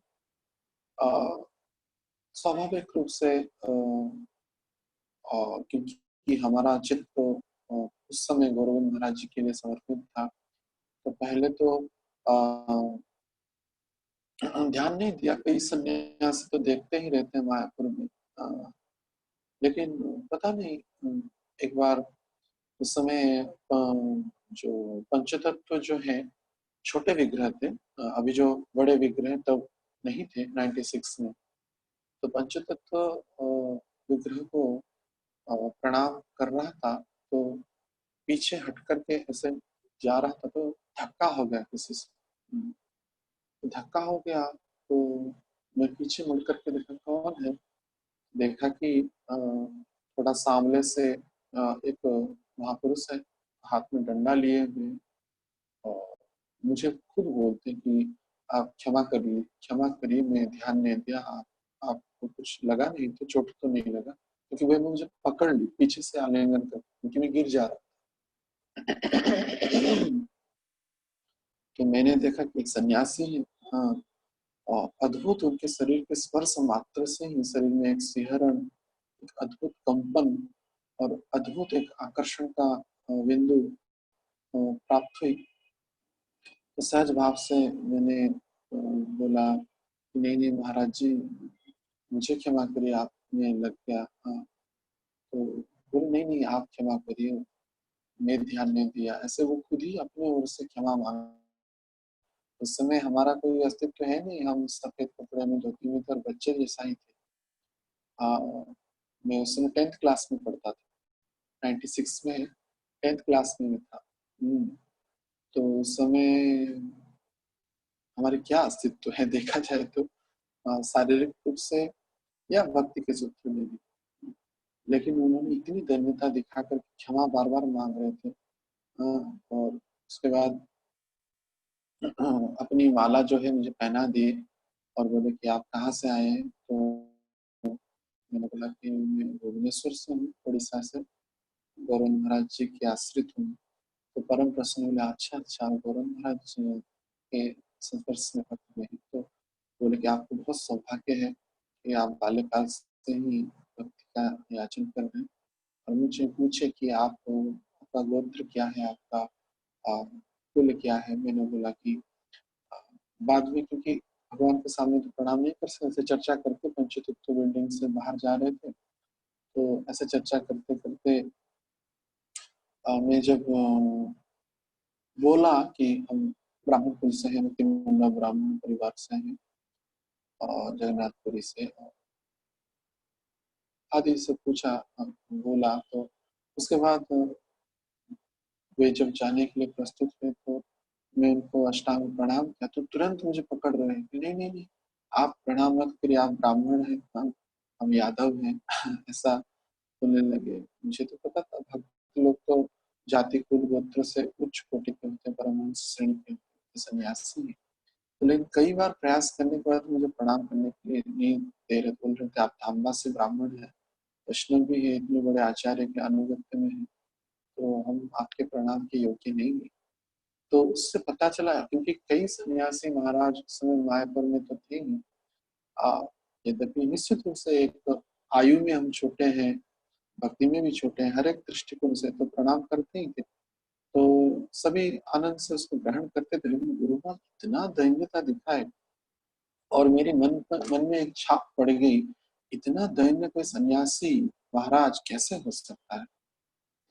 स्वाभाविक रूप से क्योंकि हमारा चित्त तो उस समय गौरव महाराज जी के लिए समर्पित था, तो पहले तो ध्यान नहीं दिया। कई सन्यासी तो देखते ही रहते हैं मायापुर में, लेकिन पता नहीं, एक बार उस समय जो पंचतत्व जो है, छोटे विग्रह थे, अभी जो बड़े विग्रह तब नहीं थे 96 में। तो पंचतत्व विग्रह को प्रणाम कर रहा था, तो पीछे हट करके ऐसे जा रहा था, तो धक्का हो गया किसी से। तो धक्का हो गया, तो मैं पीछे मुड़ करके देखा कौन है। देखा कि थोड़ा सामने से एक महापुरुष है, हाथ में डंडा लिए हुए, और मुझे खुद बोलते कि आप क्षमा करिए, मैं ध्यान नहीं दिया। आपको कुछ लगा नहीं तो, चोट तो नहीं लगा? क्योंकि वे मुझे पकड़ ली पीछे से आलिंगन कर, क्योंकि मैं गिर जा रहा। तो मैंने देखा कि एक सन्यासी है। हाँ, और अद्भुत उनके शरीर के स्पर्श मात्र से ही शरीर में एक सिहरण, एक अद्भुत कंपन और अद्भुत एक आकर्षण का बिंदु प्राप्त हुई। तो सहज भाव से मैंने बोला कि नहीं नहीं महाराज जी, मुझे क्षमा करिए, आप में लग गया। हाँ, तो बोले नहीं नहीं आप क्षमा करिए, मैं ध्यान नहीं दिया। ऐसे वो खुद ही अपने ओर से क्षमा मांगा। उस समय हमारा कोई अस्तित्व है नहीं, हम सफेद कपड़े में, धोती में थे और बच्चे जैसा ही थे। मैं उस समय 10th क्लास में पढ़ता था, 96 में 10th क्लास में मैं था। तो उस समय हमारे क्या अस्तित्व है देखा जाए तो, शारीरिक रूप से या भक्ति के सूत्र में भी। लेकिन उन्होंने इतनी दैन्यता दिखाकर क्षमा बार बार मांग रहे थे। और उसके बाद अपनी माला जो है मुझे पहना दिए और बोले कि आप कहाँ से आए हैं? तो मैंने बोला कि मैं भुवनेश्वर से हूँ, उड़ीसा से, गौरव महाराज जी के आश्रित हूँ। तो परम प्रसन्न बोले, अच्छा अच्छा, गौरव महाराज के संस्पर्श में पड़ गए हैं। तो बोले कि आपको बहुत सौभाग्य है कि आप बाल्यकाल से ही भक्ति का याचन कर रहे हैं। और मुझे पूछे कि आप, आपका गोत्र क्या है, आपका कुल क्या है? मैंने बोला कि अ, बाद में, क्योंकि भगवान के सामने तो प्रणाम नहीं कर सकते, चर्चा करके पंचतत्व बिल्डिंग से बाहर जा रहे थे, तो ऐसे चर्चा करते करते मैं जब बोला कि हम ब्राह्मण कुल से हैं, मुंडा ब्राह्मण परिवार से हैं और जगन्नाथपुरी से, आदि से पूछा, बोला, तो उसके बाद वे जब जाने के लिए प्रस्तुत हुए तो मैं उनको अष्टांग प्रणाम किया, तो तुरंत मुझे पकड़ रहे हैं कि नहीं नहीं नहीं, आप प्रणाम मत करिए, आप ब्राह्मण हैं, हम यादव हैं। ऐसा बोलने लगे। मुझे तो पता था भक्त लोग तो जाति कुल गोत्र से उच्च कोटि के होते हैं, परमहंस श्रेणी के होते हैं, सन्यासी हैं। तो लेकिन कई बार प्रयास करने के बाद मुझे प्रणाम करने के लिए नहीं दे रहे, बोल रहे थे आप तांबा से ब्राह्मण है, वैष्णव भी है, इतने बड़े आचार्य के अनुगत्य में है, तो हम आपके प्रणाम के योग्य नहीं है। तो उससे पता चला, क्योंकि कई सन्यासी महाराज उस समय मायापुर में तो थे ही। आ, यद्यपि निश्चित रूप से एक आयु में हम छोटे हैं, भक्ति में भी छोटे हैं, हर एक दृष्टिकोण से तो प्रणाम करते ही थे, तो सभी आनंद से उसको ग्रहण करते थे। लेकिन गुरु महाराज इतना दैन्यता दिखाए और मेरे मन में एक छाप पड़ गई, इतना दैन्य कोई सन्यासी महाराज कैसे हो सकता है?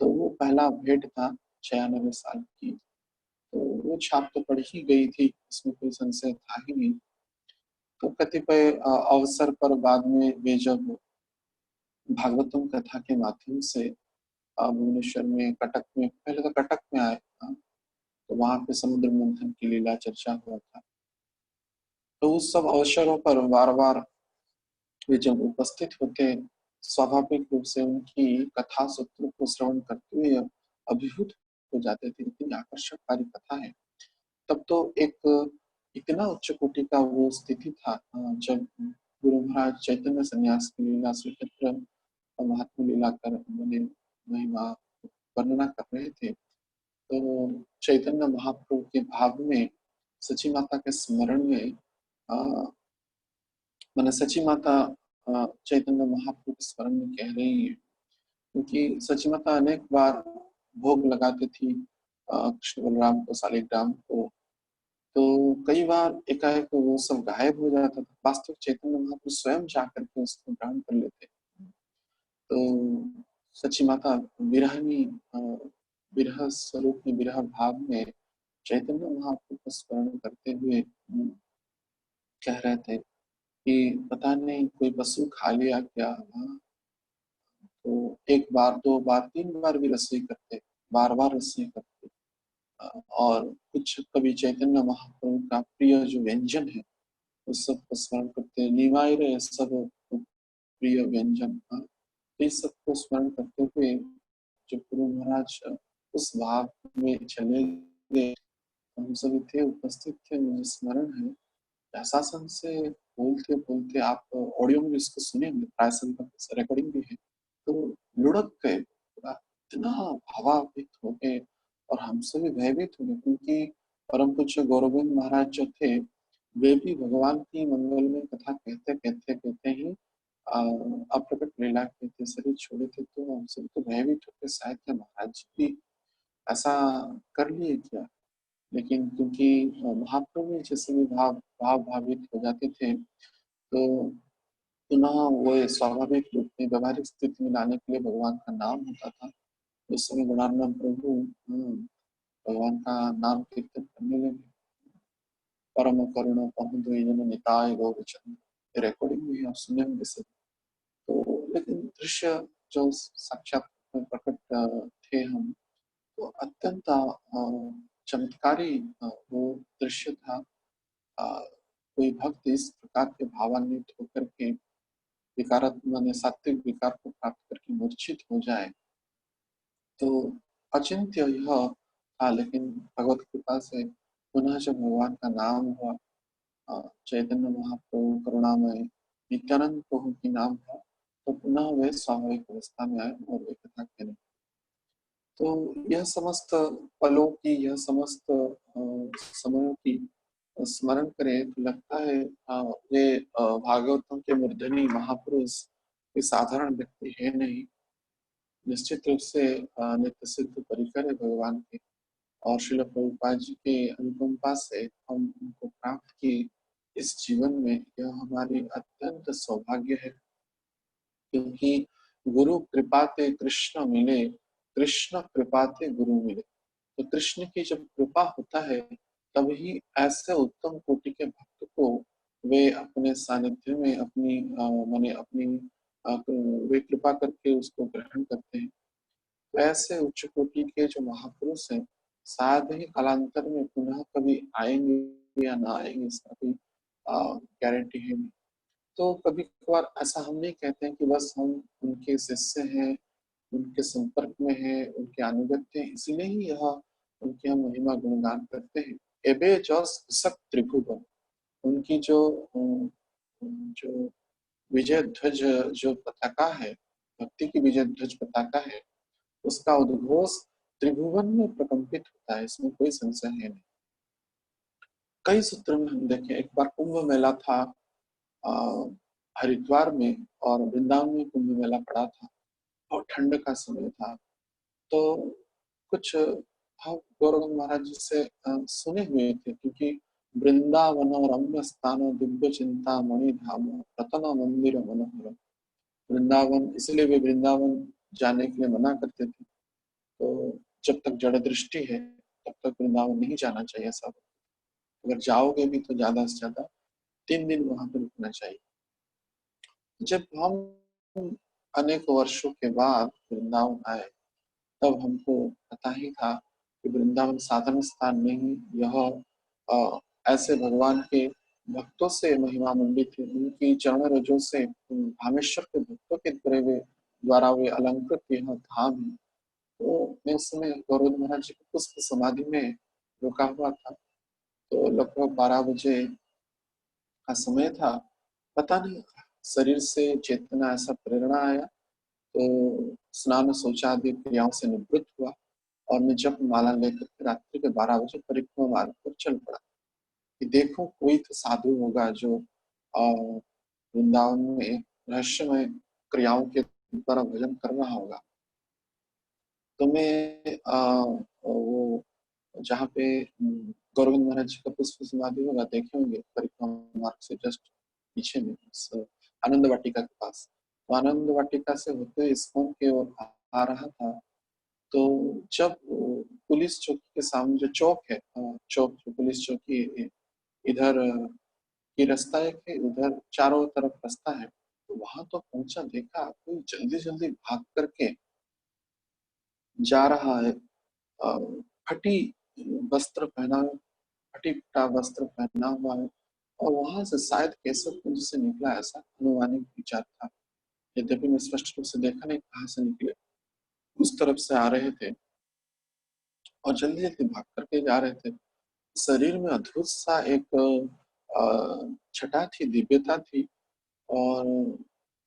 तो वो पहला भेंट था 96 साल की, तो वो छाप तो पड़ ही गई थी, इसमें कोई संशय था ही नहीं। तो कतिपय अवसर पर बाद में वे जब भागवतम कथा के माध्यम से भुवनेश्वर में, कटक में, पहले तो कटक में आए, तो वहां पे समुद्र मंथन की लीला चर्चा हुआ था। तो उस सब अवसरों पर बार बार वे जब उपस्थित होते, स्वाभाविक रूप से उनकी कथा सूत्रों को श्रवण करते हुए अभिभूत हो जाते थे, इतनी आकर्षककारी कथा है। तब तो एक इतना उच्च कोटि का वो स्थिति था, जब गुरु महाराज चैतन्य सन्यास की लीला श्रीक्षेत्र महात्मा लीला कर उन्होंने महिमा वर्णना कर रहे थे, तो चैतन्य महाप्रभु के भाव में, सची माता के स्मरण में, मैंने सची माता चैतन्य महाप्रभु के स्मरण में कह रही है, क्योंकि सची माता अनेक बार भोग लगाती थी कृष्ण बलराम को, शालिग्राम को, तो कई बार एकाएक वो सब गायब हो जाता था। वास्तविक चैतन्य महाप्रभु स्वयं जाकर के उसको ग्रहण कर लेते। तो सची माता विरहनी, विरह स्वरूप में, विरह भाव में चैतन्य महाप्रभु को स्मरण करते हुए कह रहे थे कि पता नहीं कोई पशु खा लिया क्या। तो एक बार, दो बार, तीन बार भी रसोई करते, बार बार रसोई करते। और कुछ कभी चैतन्य महाप्रभु का प्रिय जो व्यंजन है उस सब को स्मरण करते, निवाय रहे सब प्रिय व्यंजन, तो इस सबको स्मरण करते हुए जब गुरु महाराज उस भाव में चले गए, हम सभी थे, उपस्थित थे, मुझे स्मरण है। प्रशासन से बोलते बोलते, आप ऑडियो में इसको सुनेंगे, प्राय रिकॉर्डिंग भी है, तो लुढ़क गए पूरा, इतना भावान्वित हो गए और हम सभी भयभीत हो गए, क्योंकि परम पूज्य गौरविंद महाराज जो थे, वे भी भगवान की मंगलमय कथा कहते कहते कहते ही अप्रकट लीला के तीसरे छोड़े थे। तो हम सब तो भयभीत होकर शायद क्या महाराज जी भी ऐसा कर लिए क्या? लेकिन क्योंकि महाप्रभु में जैसे भी भाव भावित हो जाते थे, तो पुनः वो स्वाभाविक रूप में व्यवहारिक स्थिति में लाने के लिए भगवान का नाम होता था। उस समय गुणानंद प्रभु भगवान का नाम कीर्तन करने लगे, परम करुणा पहुंच जन निताय गौरचंद, रिकॉर्डिंग में आप सुने होंगे सब। तो लेकिन दृश्य जो साक्षात प्रकट थे हम, तो अत्यंत चमत्कारी वो दृश्य था। कोई भक्त इस प्रकार के भावान्वित होकर के विकारात्मक माने सात्विक विकार को प्राप्त करके मूर्छित हो जाए, तो अचिंत्य यह था। लेकिन भगवत कृपा से पुनः जब भगवान का नाम हुआ, चैतन्य महाप्रभु, करुणामय, नित्यानंद प्रभु की नाम हुआ, तो पुनः वे स्वाभाविक अवस्था में आए और वे कथा कहने। तो यह समस्त पलों की, यह समस्त समयों की स्मरण करें तो लगता है वे भागवतम के मूर्धनी महापुरुष कोई साधारण व्यक्ति है नहीं। निश्चित रूप से नित्य सिद्ध परिकर है भगवान के, और श्रील प्रभुपाद जी के अनुकंपा से हम उनको प्राप्त किए इस जीवन में, यह हमारी अत्यंत सौभाग्य है। क्योंकि गुरु कृपाते कृष्ण मिले, कृष्ण कृपाते गुरु मिले। तो कृष्ण की जब कृपा होता है तभी ऐसे उत्तम कोटि के भक्त को वे अपने सानिध्य में अपनी माने अपनी वे कृपा करके उसको ग्रहण करते हैं। वैसे उच्च कोटि के जो महापुरुष हैं शायद ही कालांतर में पुनः कभी आएंगे या ना आएंगे, इसका कोई गारंटी है नहीं। तो कभी कभार ऐसा हम नहीं कहते हैं कि बस हम उनके शिष्य हैं, उनके संपर्क में है, उनके अनुगत्य हैं, इसलिए ही यह उनकी हम महिमा गुणगान करते हैं। एबे जस सक त्रिभुवन, उनकी जो विजय ध्वज, जो पताका है, भक्ति की विजय ध्वज पताका है, उसका उद्घोष त्रिभुवन में प्रकंपित होता है, इसमें कोई संशय है नहीं। कई सूत्र में हम देखें, एक बार कुंभ मेला था हरिद्वार में, और वृंदावन में कुंभ मेला पड़ा था और ठंड का समय था। तो कुछ हम गौरव महाराज जी से सुने हुए थे, क्योंकि वृंदावन रम्य स्थान दिव्य चिंता मणि धाम रतन मंदिर मनोहर। वृंदावन, इसलिए वे वृंदावन जाने के लिए मना करते थे। तो जब तक जड़ दृष्टि है तब तक वृंदावन नहीं जाना चाहिए सब। अगर जाओगे भी तो ज्यादा से ज्यादा 3 दिन वहां पर रुकना चाहिए। जब हम अनेक वर्षों के बाद वृंदावन आए तब हमको पता ही था कि वृंदावन साधन स्थान नहीं, यह ऐसे भगवान के भक्तों से महिमा मंडित है, उनकी चरण रजों से भामेश्वर के भक्तों के द्वारा वे अलंकृत यह धाम है। तो मैं उस समय गौरव महाराज जी की पुष्प समाधि में रुका हुआ था। तो लगभग 12 बजे का समय था। पता नहीं शरीर से चेतना, ऐसा प्रेरणा आया, तो स्नान शौचादि क्रियाओं से निवृत्त हुआ और मैं जप माला लेकर के रात्रि के 12 बजे परिक्रमा मार्ग पर चल पड़ा कि देखो कोई तो साधु होगा जो वृंदावन में रहस्यमय क्रियाओं के द्वारा भजन कर रहा होगा। तो मैं वो जहाँ पे गौरविंद महाराज जी का पुष्प समाधि होगा देखे होंगे, परिक्रमा मार्ग से जस्ट पीछे में आनंद वाटिका के पास। तो आनंद वाटिका से होते इस्कॉन की ओर आ रहा था। तो जब पुलिस चौकी के सामने जो चौक है, चौक जो पुलिस चौकी है, इधर की रास्ता है, उधर चारों तरफ रास्ता है, तो वहां तो पहुंचा, देखा कोई जल्दी जल्दी भाग करके जा रहा है, फटी वस्त्र पहना, फटी फटा वस्त्र पहना हुआ है, और वहां से शायद केशव कुंज से निकला, ऐसा अनुमानित विचार था। यद्यपि मैं स्पष्ट रूप से देखा नहीं कहाँ से निकले, उस तरफ से आ रहे थे और जल्दी जल्दी भाग करके जा रहे थे। शरीर में अद्भुत सा एक छटा थी, दिव्यता थी। और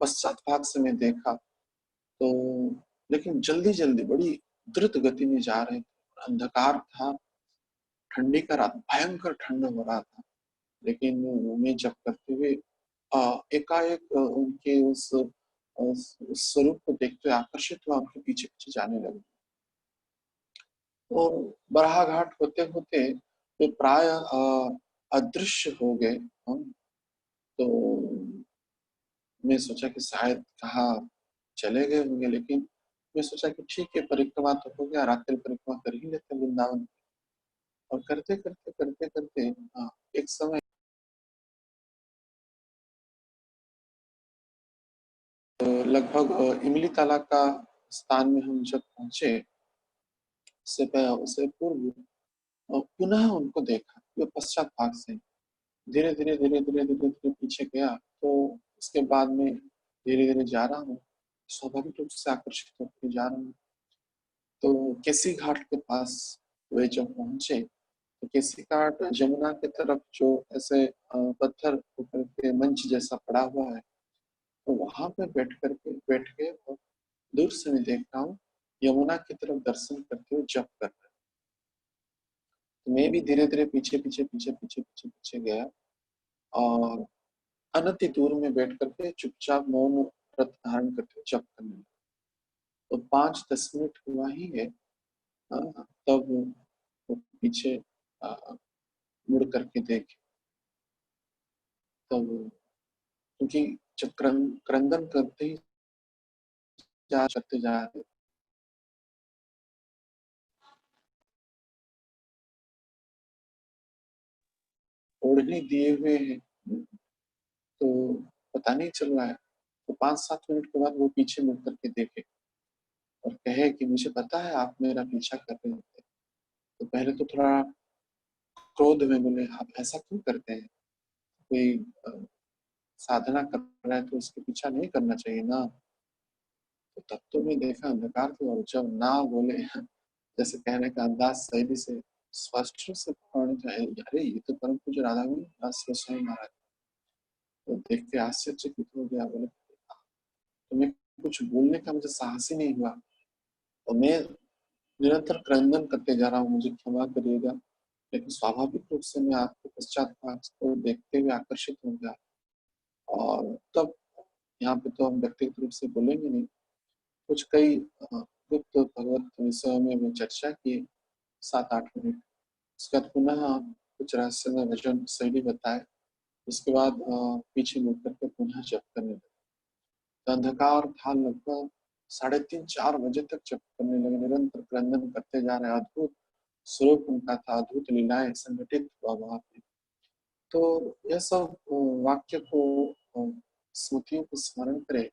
पश्चात भाग से मैं देखा तो, लेकिन जल्दी जल्दी बड़ी द्रुत गति में जा रहे थे। अंधकार था, ठंडी का रात, भयंकर ठंड हो रहा था, लेकिन मैं जब करते हुए एकाएक उनके उस स्वरूप को देखते हुए आकर्षित हुआ, उनके पीछे पीछे जाने लगे। और बराह घाट होते होते वे प्राय अदृश्य हो गए हम। तो मैं सोचा कि शायद कहाँ चले गए होंगे, लेकिन मैं सोचा कि ठीक है, परिक्रमा तो हो गया, रात्रि परिक्रमा कर ही लेते वृंदावन। और करते करते करते करते एक समय लगभग इमली ताला का स्थान में हम जब पहुंचे, उससे पूर्व पुनः उनको देखा, वो पश्चात भाग से धीरे धीरे धीरे धीरे धीरे धीरे पीछे गया। तो उसके बाद में धीरे धीरे जा रहा हूँ, स्वाभाविक रूप से आकर्षित होकर जा रहा हूँ। तो केसी घाट के पास वे जब पहुंचे तो केसी घाट जमुना की तरफ जो ऐसे पत्थर ऊपर के मंच जैसा पड़ा हुआ है, तो वहां पे बैठ के और दूर से मैं देख रहा हूँ यमुना की तरफ दर्शन करते हुए जप कर रहे हैं। तो मैं भी धीरे धीरे पीछे गया और अनति दूर में बैठ करके चुपचाप मौन व्रत धारण करके जप करने लगा। तो 5-10 मिनट हुआ ही है, तब वो पीछे अ, मुड़ करके देखे, तब क्योंकि जब क्रंदन करते ही चलते जा रहे, ओढ़नी दिए हुए हैं, तो पता नहीं चल रहा है। तो 5-7 मिनट के बाद वो पीछे मुड़ करके देखे और कहे कि मुझे पता है आप मेरा पीछा कर रहे थे। तो पहले तो थोड़ा क्रोध में बोले, आप ऐसा क्यों करते हैं? कोई साधना कर रहा है तो उसके पीछा नहीं करना चाहिए ना। तो तब तो मैं देखा अंधकार थे, और जब ना बोले जैसे कहने का अंदाज सही से स्पष्ट से पढ़ने चाहिए, अरे ये तो परम पूज्य राधा स्वयं महाराज। तो देख के आश्चर्यचकित हो गया, बोले तुम्हें कुछ बोलने का मुझे साहस ही नहीं हुआ, और मैं निरंतर क्रंदन करते जा रहा हूँ, मुझे क्षमा करिएगा। लेकिन स्वाभाविक रूप से मैं आपके पश्चात को देखते हुए आकर्षित हो गया। और तब यहाँ पे तो हम व्यक्तिगत रूप से बोलेंगे नहीं, कुछ कई गुप्त भगवत विषयों में भी चर्चा की 7-8 मिनट। उसके बाद पुनः कुछ रहस्यमय भजन शैली बताए। उसके बाद पीछे मुड़ करके पुनः जप करने लगे। तो अंधकार था, लगभग 3:30-4 बजे तक जप करने लगे, निरंतर क्रंदन करते जा रहे। अद्भुत स्वरूप उनका था, अद्भुत लीलाएं संगठित हुआ वहां पे। तो यह सब वाक्य को स्मृतियों को स्मरण करे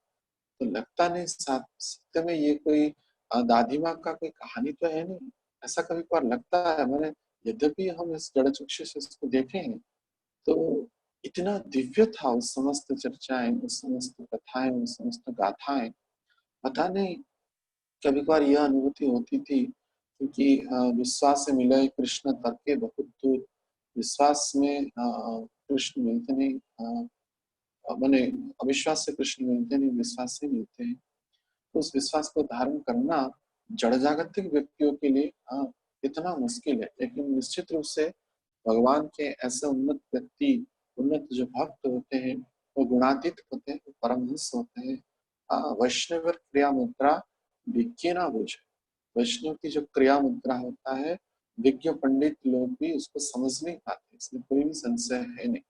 तो लगता नहीं सत्य में ये कोई दादी माँ का कोई कहानी तो है नहीं। ऐसा कभी कभार लगता है मैंने, यद्यपि हम इस जड़ चक्षु से इसको देखे हैं, तो इतना दिव्य था वो समस्त चर्चाएं, वो समस्त कथाएं, वो समस्त गाथाएं। पता नहीं, कभी कभार यह अनुभूति होती थी क्योंकि विश्वास से मिले कृष्ण तक के बहुत दूर। विश्वास में कृष्ण मिलते नहीं, मैंने अविश्वास से कृष्ण मिलते नहीं, विश्वास से मिलते हैं। तो उस विश्वास को धारण करना जड़ जागतिक व्यक्तियों के लिए इतना मुश्किल है, लेकिन निश्चित रूप से भगवान के ऐसे उन्नत व्यक्ति, उन्नत जो भक्त होते हैं, वो गुणातीत होते हैं, वो परमहंस होते हैं। वैष्णव क्रिया मुद्रा विज्ञ ना बुझे। वैष्णव की जो क्रिया मुद्रा होता है, विज्ञ पंडित लोग भी उसको समझ नहीं पाते, इसमें कोई भी संशय है नहीं।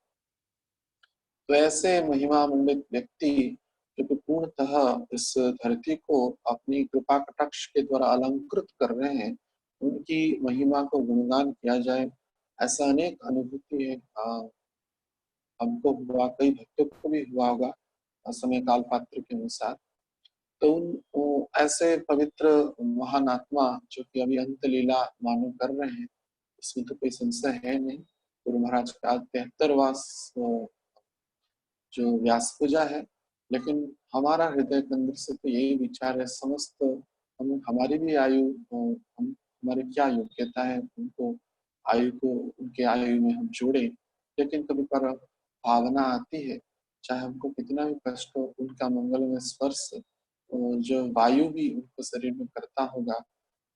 तो ऐसे महिमा मंडित व्यक्ति जो कि पूर्णतः इस धरती को अपनी कृपा कटाक्ष के द्वारा अलंकृत कर रहे हैं, उनकी महिमा को गुणगान किया जाए, ऐसा अनेक अनुभूति है। हमको हुआ, कई भक्तों को भी हुआ होगा समय काल पात्र के अनुसार। तो ऐसे पवित्र महान आत्मा जो कि अभी अंत लीला मानो कर रहे हैं, इसमें तो कोई संशय है नहीं। गुरु महाराज का 73वां जो व्यास पूजा है। लेकिन हमारा हृदय के अंदर से तो यही विचार है, समस्त हम हमारी भी आयु, हम हमारी क्या योग्यता है उनको आयु को, उनके आयु में हम जोड़े। लेकिन कभी पर भावना आती है, चाहे हमको कितना भी कष्ट हो, उनका मंगल में स्पर्श जो वायु भी उनको शरीर में करता होगा,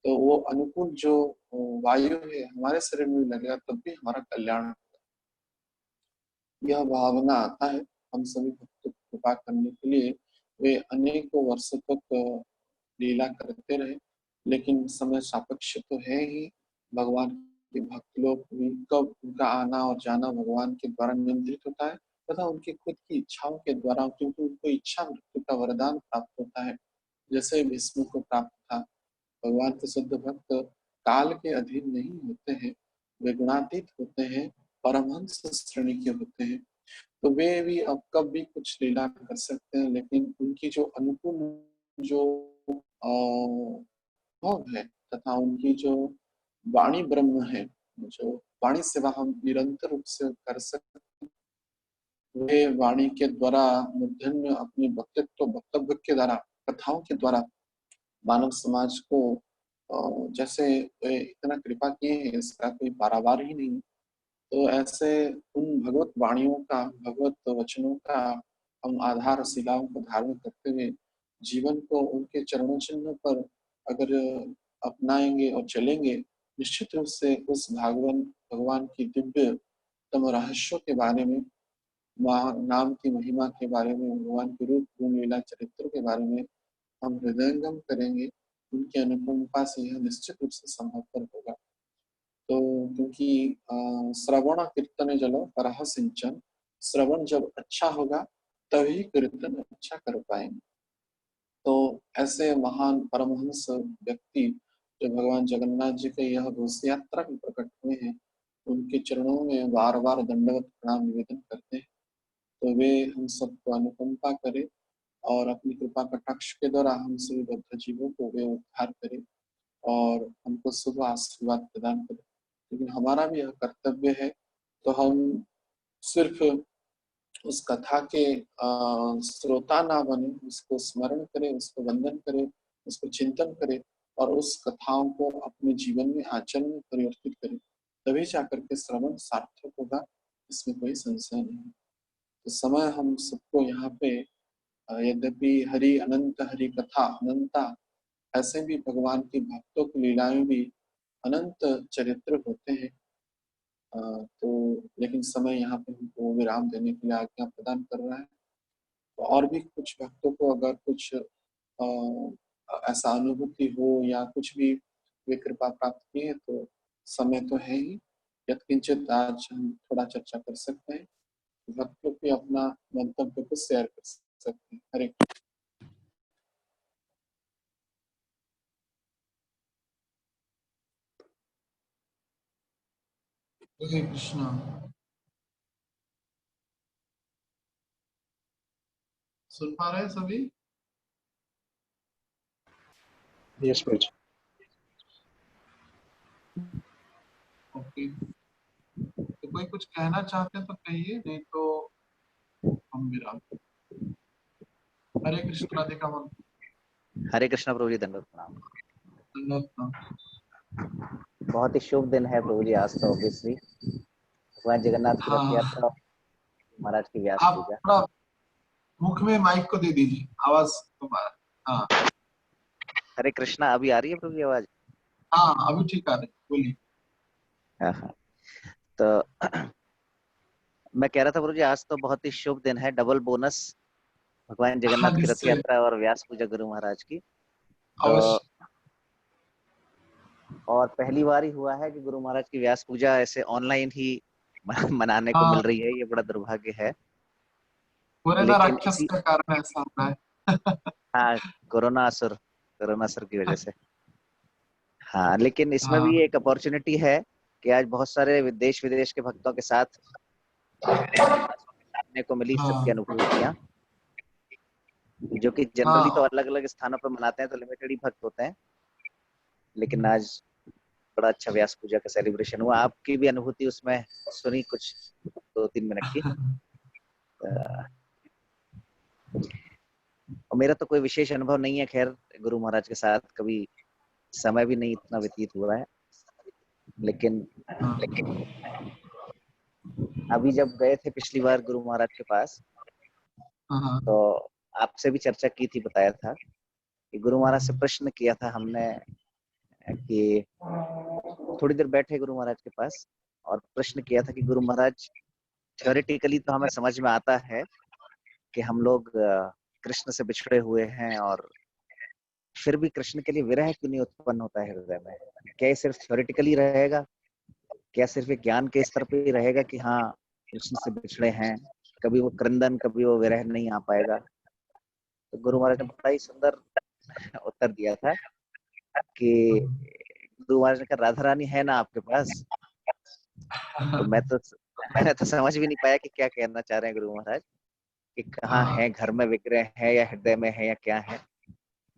तो वो अनुकूल जो वायु है हमारे शरीर में लगेगा, तब भी हमारा कल्याण। यह भावना आता है हम सभी भक्तों को कृपा करने के लिए। वे अनेकों वर्षों तक लीला करते रहे, लेकिन समय सापेक्ष तो है ही। भगवान के भक्त लोग भी कब उनका आना और जाना भगवान के द्वारा नियंत्रित होता है, तथा उनकी खुद की इच्छाओं के द्वारा, क्योंकि उनको इच्छा मृत्यु का वरदान प्राप्त होता है, जैसे भीष्म को प्राप्त था। भगवान के शुद्ध भक्त काल के अधीन नहीं होते हैं, वे गुणातीत होते हैं, परमहंस श्रेणी के होते हैं। तो वे भी अब कब भी कुछ लीला कर सकते हैं, लेकिन उनकी जो अनुकूल जो भाव है, तथा उनकी जो वाणी ब्रह्म है, जो वाणी सेवा हम निरंतर रूप से कर सकते हैं, वे वाणी के द्वारा मूर्धन्य अपने वक्तव्य के द्वारा, कथाओं के द्वारा मानव समाज को जैसे इतना कृपा किए हैं, इसका कोई पारावार ही नहीं। तो ऐसे उन भगवत वाणियों का, भगवत वचनों का हम आधार शिलाओं को धारण करते हुए जीवन को उनके चरणों चिन्ह पर अगर अपनाएंगे और चलेंगे, निश्चित रूप से उस भगवान भगवान की दिव्य तम रहस्यों के बारे में, नाम की महिमा के बारे में, भगवान के रूप गुण लीला चरित्र के बारे में हम हृदयंगम करेंगे। उनकी अनुकंपा से यह निश्चित रूप से संभवपर होगा। तो क्योंकि श्रवण कीर्तन जलो परह सिंचन, श्रवण जब अच्छा होगा तभी कीर्तन अच्छा कर पाएंगे। तो ऐसे महान परमहंस व्यक्ति जो भगवान जगन्नाथ जी के यह घोष यात्रा में प्रकट हुए हैं, उनके चरणों में बार बार दंडवत प्रणाम निवेदन करते हैं। तो वे हम सबको अनुकंपा करें और अपनी कृपा कटाक्ष के द्वारा हम सभी बद्ध जीवों को वे उद्धार करें और हमको शुभ आशीर्वाद प्रदान करें। लेकिन हमारा भी यह कर्तव्य है, तो हम सिर्फ उस कथा के श्रोता ना बने, उसको स्मरण करें, उसको वंदन करें, उसको चिंतन करें और उस कथाओं को अपने जीवन में आचरण में परिवर्तित करें, तभी जाकर के श्रवण सार्थक होगा, इसमें कोई संशय नहीं। तो समय हम सबको यहाँ पे यद्यपि हरि अनंत, हरि कथा अनंता, ऐसे भी भगवान की भक्तों की लीलाएं भी अनंत चरित्र होते हैं। तो लेकिन समय यहाँ पे हमको विराम देने के लिए आज्ञा प्रदान कर रहा है। तो और भी कुछ भक्तों को अगर कुछ ऐसा अनुभूति हो या कुछ भी वे कृपा प्राप्त किए, तो समय तो है ही, यत्किंचित आज हम थोड़ा चर्चा कर सकते हैं। भक्तों भी अपना मंतव्य को शेयर कर सकते हैं। हरे कृष्णा। सुन पा रहे हैं सभी? यस प्रभु। ओके, तो कोई कुछ कहना चाहते हैं तो कहिए, नहीं तो हम विराम। हरे कृष्ण, राधे का मन। हरे कृष्ण प्रभु जी, दंडवत प्रणाम। धन्यवाद। बहुत ही शुभ दिन है प्रभु जी, आज तो ऑब्वियसली भगवान जगन्नाथ की रथ यात्रा, महाराज की व्यास पूजा। आप मुख में माइक को दे दीजिए, आवाज तुम्हारा। हाँ हरे कृष्णा, अभी आ रही है प्रभु जी आवाज? हाँ, अभी ठीक आ रही, बोलिए। हाँ, तो मैं कह रहा था प्रभु जी, आज तो बहुत ही शुभ दिन है, डबल बोनस, भगवान जगन्नाथ की रथ यात्रा और व्यास पूजा गुरु महाराज की। तो और पहली बार ही हुआ है कि गुरु महाराज की व्यास पूजा ऐसे ऑनलाइन ही मनाने को मिल रही है, ये बड़ा दुर्भाग्य है। लेकिन इसी का कारण ऐसा होता है। हाँ, कोरोना असुर की वजह से। हाँ, लेकिन इसमें भी एक अपॉर्चुनिटी है कि आज बहुत सारे देश विदेश के भक्तों के साथ जानने को मिली सबकी अनुभूतियां, जो कि जनरली तो अलग अलग स्थानों पर मनाते हैं तो लिमिटेड ही भक्त होते हैं, लेकिन आज बड़ा अच्छा व्यास पूजा का सेलिब्रेशन हुआ। आपकी भी अनुभूति उसमें सुनी कुछ 2-3 मिनट की। और मेरा तो कोई विशेष अनुभव नहीं है, खैर गुरु महाराज के साथ कभी समय भी नहीं इतना व्यतीत हुआ है, लेकिन अभी जब गए थे पिछली बार गुरु महाराज के पास, तो आपसे भी चर्चा की थी, बताया था कि गुरु महाराज से प्रश्न किया था हमने कि थोड़ी देर बैठे गुरु महाराज के पास और प्रश्न किया था कि गुरु महाराज, थ्योरेटिकली तो हमें समझ में आता है कि हम लोग कृष्ण से बिछड़े हुए हैं, और फिर भी कृष्ण के लिए विरह क्यों नहीं उत्पन्न होता है हृदय में? क्या ये सिर्फ थ्योरेटिकली रहेगा? क्या सिर्फ एक ज्ञान के स्तर पे ही रहेगा कि हाँ कृष्ण से बिछड़े हैं, कभी वो क्रंदन, कभी वो विरह नहीं आ पाएगा? तो गुरु महाराज ने बड़ा ही सुंदर उत्तर दिया था कि गुरु महाराज ने कहा, राधा रानी है ना आपके पास? तो मैंने तो समझ भी नहीं पाया कि क्या कहना चाह रहे हैं गुरु महाराज, कि कहाँ है, घर में विग्रह है या हृदय में है या क्या है?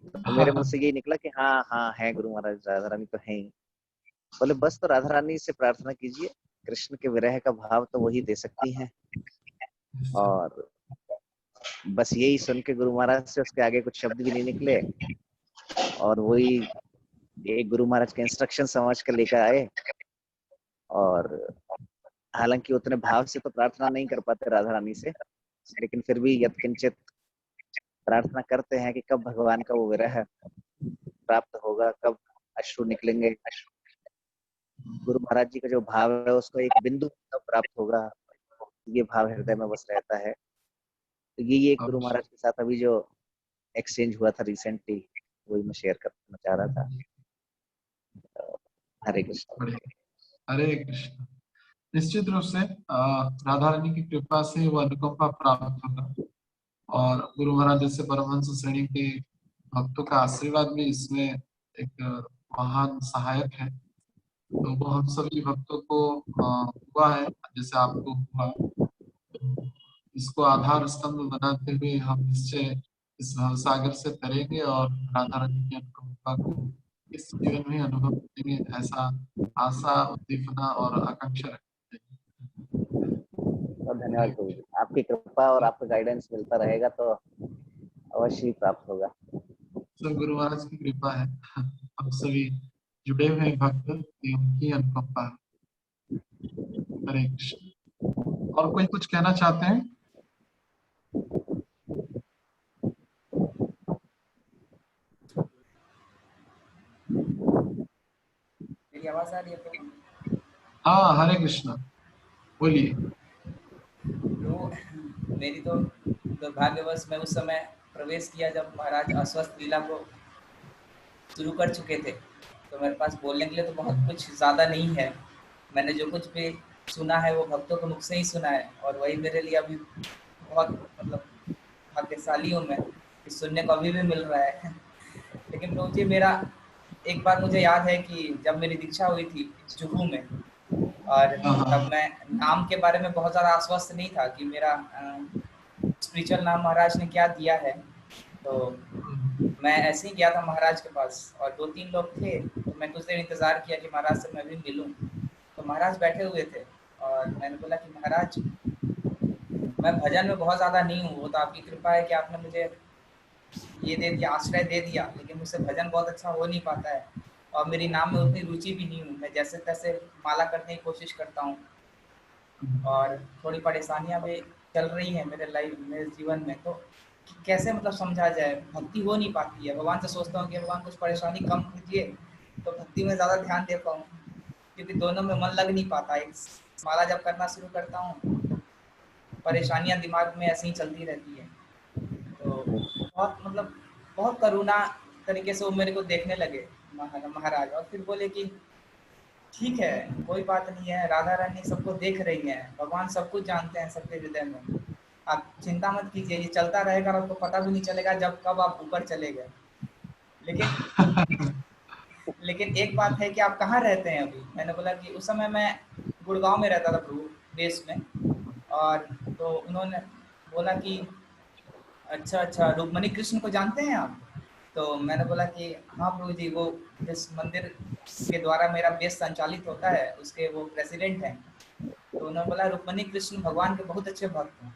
तो मेरे मुंह से यही निकला कि हाँ हाँ है गुरु महाराज, राधा रानी तो है ही। बोले बस, तो राधा रानी से प्रार्थना कीजिए, कृष्ण के विरह का भाव तो वही दे सकती हैं। और बस यही सुन के गुरु महाराज से उसके आगे कुछ शब्द भी नहीं निकले, और वही ये गुरु महाराज के इंस्ट्रक्शन समझ कर लेकर आए, और हालांकि उतने भाव से तो प्रार्थना नहीं कर पाते राधा रानी से, लेकिन फिर भी यत्किंचित प्रार्थना करते हैं कि कब भगवान का वो विरह प्राप्त होगा, कब अश्रु निकलेंगे, गुरु महाराज जी का जो भाव है उसको एक बिंदु कब प्राप्त होगा, ये भाव हृदय में बस रहता है। तो ये एक गुरु महाराज के साथ अभी जो एक्सचेंज हुआ था रिसेंटली, वही मैं शेयर करना चाह रहा था। हरे कृष्ण। हरे कृष्ण। निश्चित रूप से राधा रानी की कृपा से वो अनुकंपा प्राप्त होगा, और गुरु महाराज जैसे परमहंस श्रेणी के भक्तों का आशीर्वाद भी इसमें एक महान सहायक है। तो वो हम सभी भक्तों को हुआ है जैसे आपको हुआ। इसको आधार स्तंभ बनाते हुए हम निश्चय इस सागर से तरेंगे और राधा रानी की अनुकंपा को इस जीवन में अनुभव करेंगे, ऐसा आशा, उद्दीपना और आकांक्षा रखते हैं। धन्यवाद प्रभु जी, आपकी कृपा और आपका गाइडेंस मिलता रहेगा तो अवश्य ही प्राप्त होगा। सब गुरु महाराज की कृपा है, हम सभी जुड़े हुए भक्त, उनकी अनुकंपा है। हरे कृष्ण। और कोई कुछ कहना चाहते हैं? मेरी आवाज आ रही है? हाँ, हरे कृष्ण, बोलिए। तो मेरी तो दुर्भाग्यवश मैं उस समय प्रवेश किया जब महाराज अस्वस्थ लीला को शुरू कर चुके थे, तो मेरे पास बोलने के लिए तो बहुत कुछ ज़्यादा नहीं है। मैंने जो कुछ भी सुना है वो भक्तों के मुख से ही सुना है, और वही मेरे लिए अभी बहुत मतलब भाग्यशाली हूँ मैं कि सुनने को अभी भी मिल रहा है। लेकिन प्रभु जी, मेरा एक बार मुझे याद है कि जब मेरी दीक्षा हुई थी जुहू में, और तब मैं नाम के बारे में बहुत ज़्यादा आश्वस्त नहीं था कि मेरा स्पिरिचुअल नाम महाराज ने क्या दिया है। तो मैं ऐसे ही गया था महाराज के पास, और 2-3 लोग थे, तो मैं कुछ देर इंतज़ार किया कि महाराज से मैं भी मिलूं। तो महाराज बैठे हुए थे, और मैंने बोला कि महाराज, मैं भजन में बहुत ज़्यादा नहीं हूँ, वो तो आपकी कृपा है कि आपने मुझे ये दे दिया, आश्रय दे दिया, लेकिन मुझसे भजन बहुत अच्छा हो नहीं पाता है, और मेरी नाम में उतनी रुचि भी नहीं हूँ। मैं जैसे तैसे माला करने की कोशिश करता हूँ, और थोड़ी परेशानियाँ भी चल रही हैं मेरे जीवन में। तो कैसे मतलब समझा जाए, भक्ति हो नहीं पाती है। भगवान से सोचता हूँ कि भगवान कुछ परेशानी कम कीजिए तो भक्ति में ज़्यादा ध्यान दे पाऊँ, क्योंकि दोनों में मन लग नहीं पाता। एक माला जब करना शुरू करता हूँ तो परेशानियाँ दिमाग में ऐसे ही चलती रहती है। तो बहुत मतलब बहुत करुणा तरीके से वो मेरे को देखने लगे महाराज, और फिर बोले कि ठीक है, कोई बात नहीं है, राधा रानी सबको देख रही हैं, भगवान सब कुछ जानते हैं सबके हृदय में, आप चिंता मत कीजिए, ये चलता रहेगा और आपको पता भी नहीं चलेगा जब कब आप ऊपर चले गए। लेकिन एक बात है कि आप कहाँ रहते हैं अभी? मैंने बोला कि उस समय मैं गुड़गांव में रहता था प्रभु, देश में। और तो उन्होंने बोला कि अच्छा, रुक्मणी कृष्ण को जानते हैं आप? तो मैंने बोला कि हाँ प्रभु जी, वो जिस मंदिर के द्वारा मेरा बेस संचालित होता है उसके वो प्रेसिडेंट हैं। तो उन्होंने बोला, रुक्मणी कृष्ण भगवान के बहुत अच्छे भक्त हैं,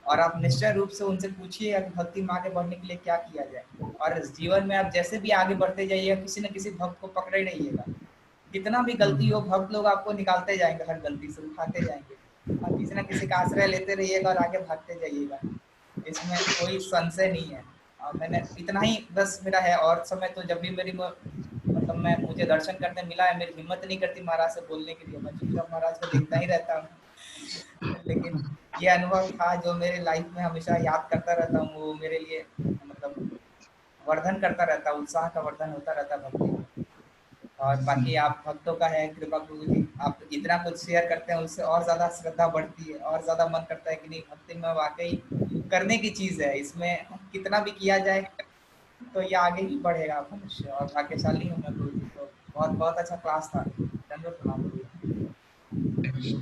और आप निश्चय रूप से उनसे पूछिए कि भक्ति में आगे बढ़ने के लिए क्या किया जाए। और इस जीवन में आप जैसे भी आगे बढ़ते जाइएगा, किसी न किसी भक्त को पकड़े रहिएगा। कितना भी गलती हो, भक्त लोग आपको निकालते जाएंगे, हर गलती से उठाते जाएंगे, और किसी न किसी का आश्रय लेते रहिएगा और आगे भागते जाइएगा, इसमें कोई संशय नहीं है। और मैंने इतना ही बस मेरा है। और समय तो जब भी मेरी मतलब मुझे दर्शन करने मिला है, मेरी हिम्मत नहीं करती महाराज से बोलने के लिए, मैं चुपचाप महाराज को देखता ही रहता हूँ। लेकिन ये अनुभव था जो मेरे लाइफ में हमेशा याद करता रहता हूँ, वो मेरे लिए मतलब वर्धन करता रहता, उत्साह का वर्धन होता रहता भक्ति में। और बाकी आप भक्तों का है कृपा प्रभु जी, आप इतना कुछ शेयर करते हैं, उससे और ज़्यादा श्रद्धा बढ़ती है, और ज़्यादा मन करता है कि नहीं, भक्ति में वाकई करने की चीज़ है, इसमें कितना भी किया जाए तो ये आगे ही बढ़ेगा मनुष्य। और भाग्यशाली हूँ मैं प्रभु जी। तो बहुत बहुत अच्छा क्लास था, धन्यवाद प्रणाम प्रभु जी।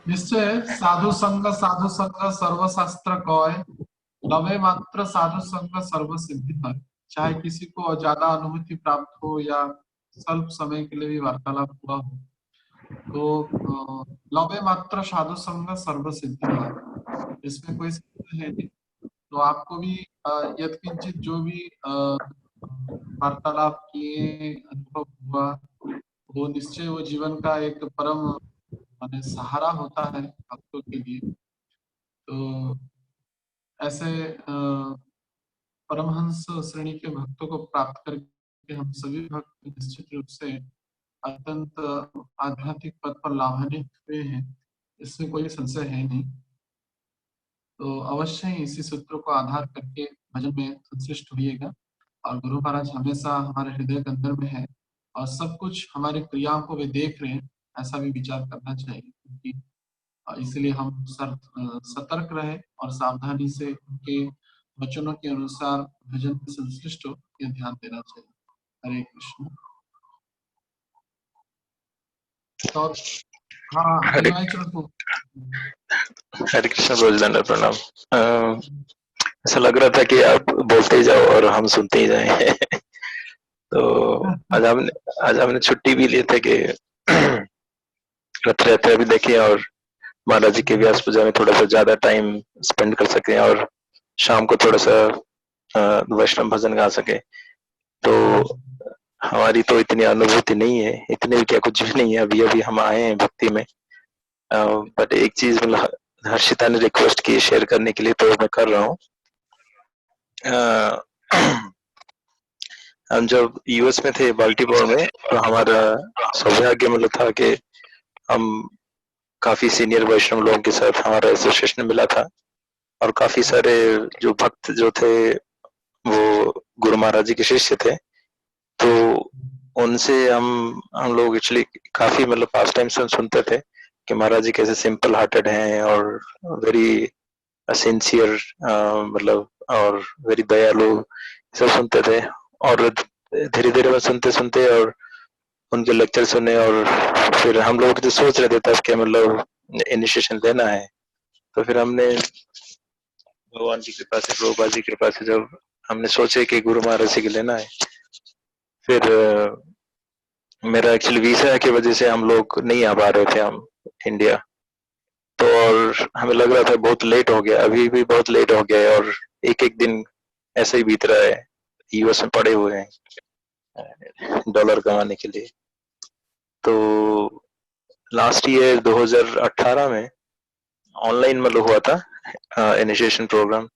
निश्चय साधु संग सर्वशास्त्र कौय, लवे मात्र साधु संग सर्व सिद्धि है। चाहे किसी को ज्यादा अनुभूति प्राप्त हो या स्वल्प समय के लिए भी वार्तालाप हुआ हो, तो लवे मात्र साधु संग सर्व सिद्धि है, इसमें कोई है नहीं। तो आपको भी यत्किंचित जो भी वार्तालाप किए, अनुभव हुआ, वो निश्चय वो जीवन का एक परम माने सहारा होता है भक्तों के लिए। तो ऐसे परमहंस श्रेणी के भक्तों को प्राप्त करके हम सभी भक्त निश्चित रूप से अत्यंत आध्यात्मिक पद पर लाभान्वित हुए हैं, इसमें कोई संशय है नहीं। तो अवश्य ही इसी सूत्रों को आधार करके भजन में संश्लिष्ट होइएगा। और गुरु महाराज हमेशा हमारे हृदय के अंदर में है और सब कुछ हमारी क्रियाओं को वे देख रहे हैं, ऐसा भी विचार करना चाहिए। क्योंकि इसलिए हम सतर्क रहे और सावधानी से उनके वचनों के अनुसार भजन में संश्लिष्ट हो, यह ध्यान देना चाहिए। हरे कृष्ण। तो हाँ, हरे कृष्ण रोजदाना प्रणाम। ऐसा लग रहा था कि आप बोलते ही जाओ और हम सुनते ही जाएं। तो आज हमने छुट्टी भी ली थी कि रथ यात्रा भी देखें और महाराज जी के व्यास पूजा में थोड़ा सा ज्यादा टाइम स्पेंड कर सके और शाम को थोड़ा सा वैष्णव भजन गा सके। तो हमारी तो इतनी अनुभूति नहीं है, इतने भी क्या कुछ भी नहीं है, अभी अभी हम आए हैं भक्ति में। बट एक चीज मतलब हर्षिता ने रिक्वेस्ट की शेयर करने के लिए, तो मैं कर रहा हूँ। हम जब यूएस में थे बाल्टीमोर में, तो हमारा सौभाग्य मतलब था कि हम काफी सीनियर वैष्णव लोगों के साथ हमारा एसोसिएशन मिला था और काफी सारे जो भक्त जो थे वो गुरु महाराज जी के शिष्य थे। तो उनसे हम लोग एक्चुअली काफी मतलब पास्ट टाइम से सुनते थे कि महाराज जी कैसे सिंपल हार्टेड हैं और वेरी सिंसियर मतलब और वेरी दयालु, सब सुनते थे। और धीरे धीरे सुनते सुनते और उनके लेक्चर सुने और फिर हम लोग जो सोच रहे थे तब कि मतलब इनिशिएशन लेना है, तो फिर हमने भगवान की कृपा से, प्रभुपाद जी की कृपा से जब हमने सोचे कि गुरु महाराज जी के लेना है, फिर मेरा एक्चुअली वीजा की वजह से हम लोग नहीं आ पा रहे थे हम इंडिया। तो और हमें लग रहा था बहुत लेट हो गया, अभी भी बहुत लेट हो गया है और एक एक दिन ऐसे ही बीत रहा है, यूएस में पड़े हुए हैं डॉलर कमाने के लिए। तो लास्ट ईयर 2018 में ऑनलाइन मतलब हुआ था इनिशिएशन प्रोग्राम।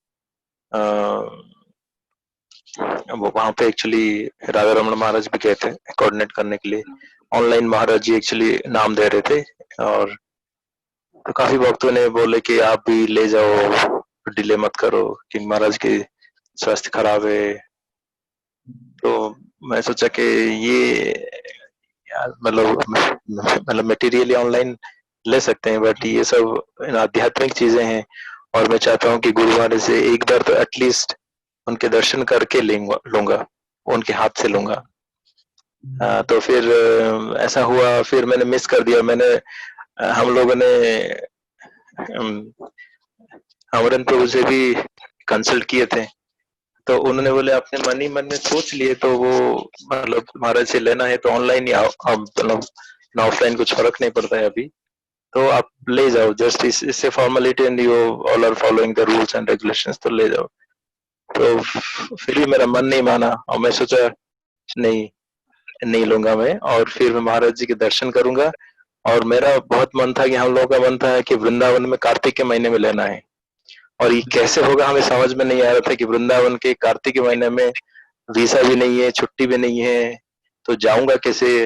वहां पे एक्चुअली राधा रमन महाराज भी गए थे कोऑर्डिनेट करने के लिए। ऑनलाइन महाराज जी एक्चुअली नाम दे रहे थे और तो काफी भक्तों ने बोले कि आप भी ले जाओ, डिले मत करो कि महाराज के स्वास्थ्य खराब है। तो मैं सोचा कि ये मतलब मटेरियली ऑनलाइन ले सकते हैं, बट ये सब आध्यात्मिक चीजें हैं और मैं चाहता हूँ कि गुरु महाराज से एक बार तो एटलीस्ट उनके दर्शन करके लूंगा, उनके हाथ से लूंगा। तो फिर ऐसा हुआ, फिर मैंने मिस कर दिया। हम लोगों ने अमरन प्रभु से भी कंसल्ट किए थे, तो उन्होंने बोले अपने मन ही मन में सोच लिए, तो वो मतलब महाराज से लेना है तो ऑनलाइन ही मतलब ऑफलाइन कुछ फर्क नहीं पड़ता है अभी, तो आप ले जाओ, जस्ट इससे formality and you all are following the rules and regulations, तो ले जाओ। तो फिर भी मेरा मन नहीं माना और मैं सोचा नहीं लूंगा मैं, और फिर मैं महाराज जी के दर्शन करूंगा। और मेरा बहुत मन था कि हम लोगों का मन था कि वृंदावन में कार्तिक के महीने में लेना है, और ये कैसे होगा हमें समझ में नहीं आ रहा था कि वृंदावन के कार्तिक के महीने में वीसा भी नहीं है, छुट्टी भी नहीं है, तो जाऊंगा कैसे।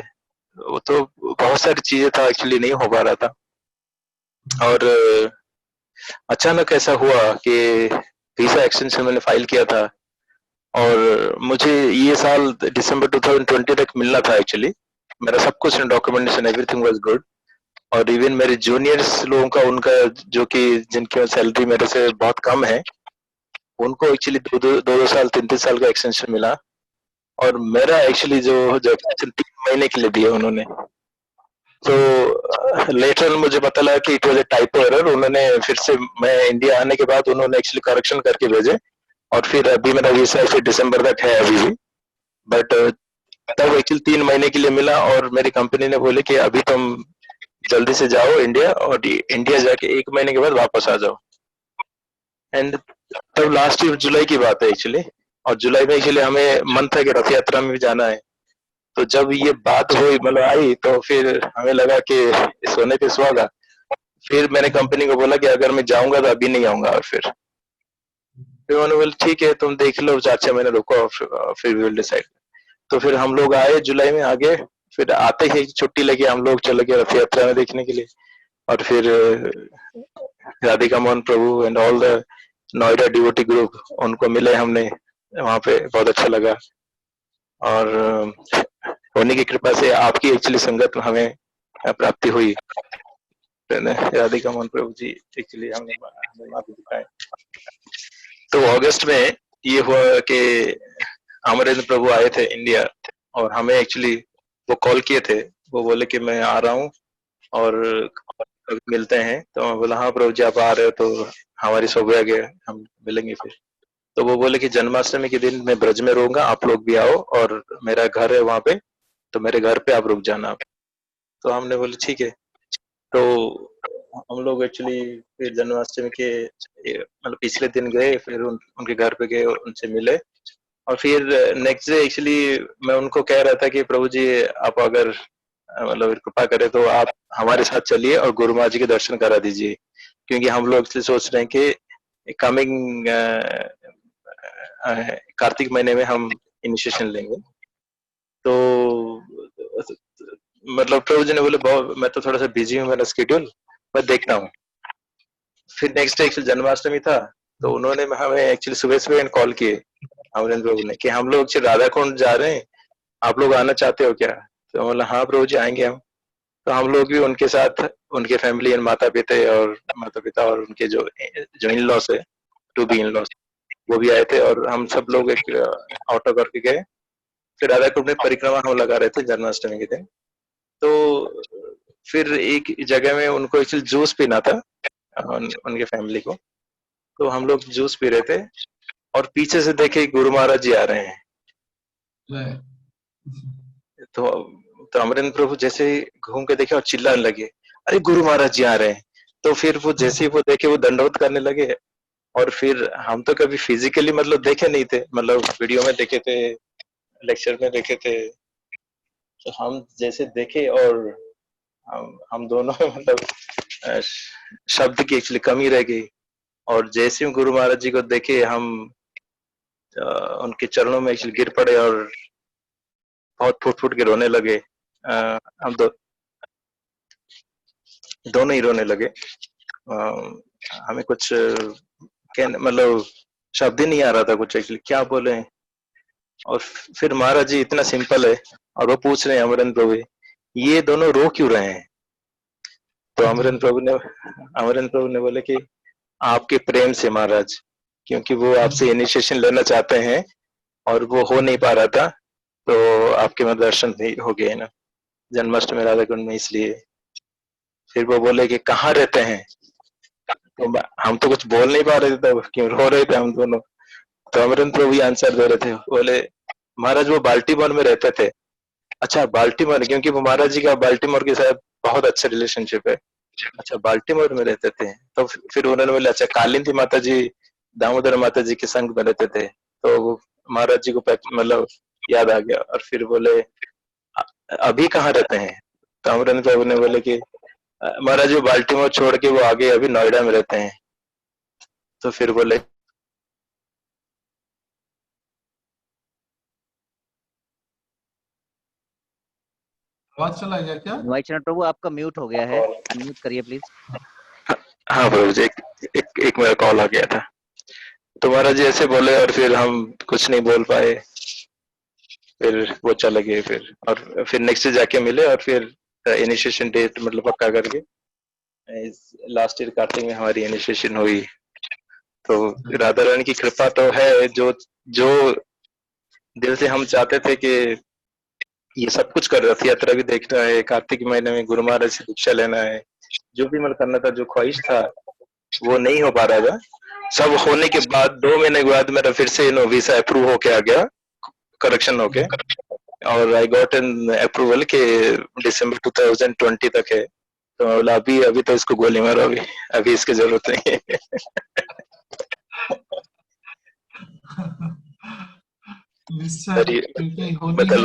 वो तो बहुत सारी चीजें था, एक्चुअली नहीं हो पा रहा था। और अचानक ऐसा हुआ कि वीसा एक्सटेंशन मैंने फाइल किया था और मुझे ये साल दिसंबर 2020 तक मिलना था। एक्चुअली मेरा सब कुछ डॉक्यूमेंटेशन एवरीथिंग वाज गुड, और इवन मेरे जूनियर्स लोगों का, उनका जो कि जिनकी सैलरी मेरे से बहुत कम है, उनको एक्चुअली दो साल 3 साल का एक्सटेंशन मिला, और मेरा एक्चुअली जो एक्सटेंशन 3 महीने के लिए दिया उन्होंने। तो लेटर मुझे पता लगा कि it was a typo error. उन्होंने फिर से, मैं इंडिया आने के बाद उन्होंने एक्चुअली करेक्शन करके भेजे, और फिर अभी मेरा वीसा फिर दिसंबर तक है अभी भी, बट तब एक्चुअली 3 महीने के लिए मिला। और मेरी कंपनी ने बोले कि अभी तुम जल्दी से जाओ इंडिया, और इंडिया जाके 1 महीने के बाद वापस आ जाओ। एंड तब लास्ट ईयर जुलाई की बात है एक्चुअली, और जुलाई में इसलिए हमें मन था कि रथ यात्रा में भी जाना है। तो जब ये बात हुई मतलब आई तो फिर हमें लगा कि सोने पे सुहागा। फिर मैंने कंपनी को बोला कि अगर मैं जाऊंगा तो अभी नहीं आऊंगा। और फिर उन्होंने बोला ठीक है तुम देख लो 4-6 महीने रुको और फिर विल डिसाइड। तो फिर हम लोग आए जुलाई में आगे। फिर आते ही छुट्टी लगी हम लोग चले गए रथ यात्रा में देखने के लिए। और फिर Radhika Mohan Prabhu and all the Noida devotee group उनको मिले हमने वहां पे, बहुत अच्छा लगा। और उन्हीं की कृपा से आपकी एक्चुअली संगत हमें प्राप्ति हुई। राधिका मोहन प्रभु जी एक्चुअली हमें मार्ग दिखाए। तो अगस्त में ये हुआ कि अमरेंद्र प्रभु आए थे इंडिया और हमें एक्चुअली वो कॉल किए थे। वो बोले कि मैं आ रहा हूँ और कभी मिलते हैं। तो मैं बोला हाँ प्रभु जी आप आ रहे हो तो हमारी सौभाग्य है, हम मिलेंगे फिर। तो वो बोले कि जन्माष्टमी के दिन मैं ब्रज में रहूंगा, आप लोग भी आओ और मेरा घर है वहां पे, तो मेरे घर पे आप रुक जाना। तो हमने बोले ठीक है। तो हम लोग एक्चुअली फिर जन्माष्टमी के मतलब पिछले दिन गए, फिर उनके घर पे गए, उनसे मिले। और फिर नेक्स्ट डे एक्चुअली मैं उनको कह रहा था कि प्रभु जी आप अगर मतलब कृपा करें तो आप हमारे साथ चलिए और गुरु महाराज जी के दर्शन करा दीजिए, क्योंकि हम लोग सोच रहे हैं कि कमिंग कार्तिक महीने में हम इनिशिएशन लेंगे। तो मतलब प्रभु जी ने बोले मैं तो थोड़ा सा बिजी हूँ, मेरा स्केड्यूल मैं देखता हूँ। फिर नेक्स्ट डे एक्चुअली जन्माष्टमी था, तो उन्होंने हमें एक्चुअली सुबह सुबह कॉल किए अमरेंद्र प्रभु ने कि हम लोग राधा कुंड जा रहे हैं, आप लोग आना चाहते हो क्या? तो बोला हाँ प्रभु जी आएंगे हम। तो हम लोग भी उनके साथ, उनके फैमिली एंड माता पिता और उनके जो इन लॉस है, टू बी इन लॉस, वो भी आए थे और हम सब लोग एक ऑटो करके गए। फिर राधा कुंड में परिक्रमा हम लगा रहे थे जन्माष्टमी के दिन। तो फिर एक जगह में उनको एक्चुअली जूस पीना था उनके फैमिली को, तो हम लोग जूस पी रहे थे और पीछे से देखे गुरु महाराज जी आ रहे हैं। तो अमरेंद्र प्रभु जैसे घूम के देखे और चिल्लाने लगे अरे गुरु महाराज जी आ रहे हैं। तो फिर वो जैसे ही वो देखे वो दंडवत करने लगे। और फिर हम तो कभी फिजिकली मतलब देखे नहीं थे, मतलब वीडियो में देखे थे, लेक्चर में देखे थे। तो हम जैसे देखे और हम दोनों मतलब शब्द की एक्चुअली कमी रह गई। और जैसे ही गुरु महाराज जी को देखे हम उनके चरणों में एक्चुअली गिर पड़े और बहुत फूट फूट के रोने लगे। हम दोनों ही रोने लगे। हमें कुछ मतलब शब्द ही नहीं आ रहा था कुछ एक्चुअली क्या बोले। और फिर महाराज जी इतना सिंपल है और वो पूछ रहे हैं अमरेंद्र प्रभु ये दोनों रो क्यों रहे हैं? तो अमरेंद्र प्रभु ने बोले कि आपके प्रेम से महाराज, क्योंकि वो आपसे इनिशिएशन लेना चाहते हैं और वो हो नहीं पा रहा था, तो आपके में दर्शन हो गए ना जन्माष्टमी राधा कुंड में, इसलिए। फिर वो बोले कि कहाँ रहते हैं? तो हम तो कुछ बोल नहीं पा रहे थे, तो क्यों रो रहे थे हम दोनों। तो अमरेंद्र प्रभु आंसर दे रहे थे, बोले महाराज वो बाल्टीमोर में रहते थे। अच्छा बाल्टीमोर, क्योंकि वो महाराज जी का बाल्टीमोर के साथ बहुत अच्छा रिलेशनशिप है। अच्छा बाल्टीमोर में रहते थे। तो फिर उन्होंने बोला अच्छा कालिंदी माता जी दामोदर माता जी के संग में रहते थे। तो वो महाराज जी को मतलब याद आ गया और फिर बोले अभी कहाँ रहते हैं? तो अमरेंद्र प्रभु ने बोले कि महाराज वो बाल्टीमोर छोड़ के वो आगे अभी नोएडा में रहते हैं। तो फिर बोले आवाज चला गया क्या? वैष्णव प्रभु आपका म्यूट हो गया है, अनम्यूट करिए प्लीज। हाँ प्रभु जी एक मेरा कॉल आ गया था। तो महाराज जी ऐसे बोले और फिर हम कुछ नहीं बोल पाए। फिर वो चले गए फिर, और फिर नेक्स्ट डे जाके मिले और फिर इनिशिएशन डेट मतलब पक्का करके लास्ट ईयर कार्तिक में हमारी इनिशिएशन हुई। तो राधा रानी की कृपा तो है, जो दिल से हम चाहते थे कि ये सब कुछ कर, रथ यात्रा भी देखना है, कार्तिक महीने में गुरु महाराज से दीक्षा लेना है, जो भी मन करना था, जो ख्वाहिश था वो नहीं हो पा रहा था। सब होने के बाद 2 महीने के बाद मेरा फिर से वीसा अप्रूव होके आ गया, करेक्शन होके, और आई गॉट एन अप्रूवल के दिसंबर 2020 तक है। तो मैं बोला अभी तो इसको गोली मारो, अभी इसकी जरूरत नहीं है। निश्चय, क्योंकि होनी है तो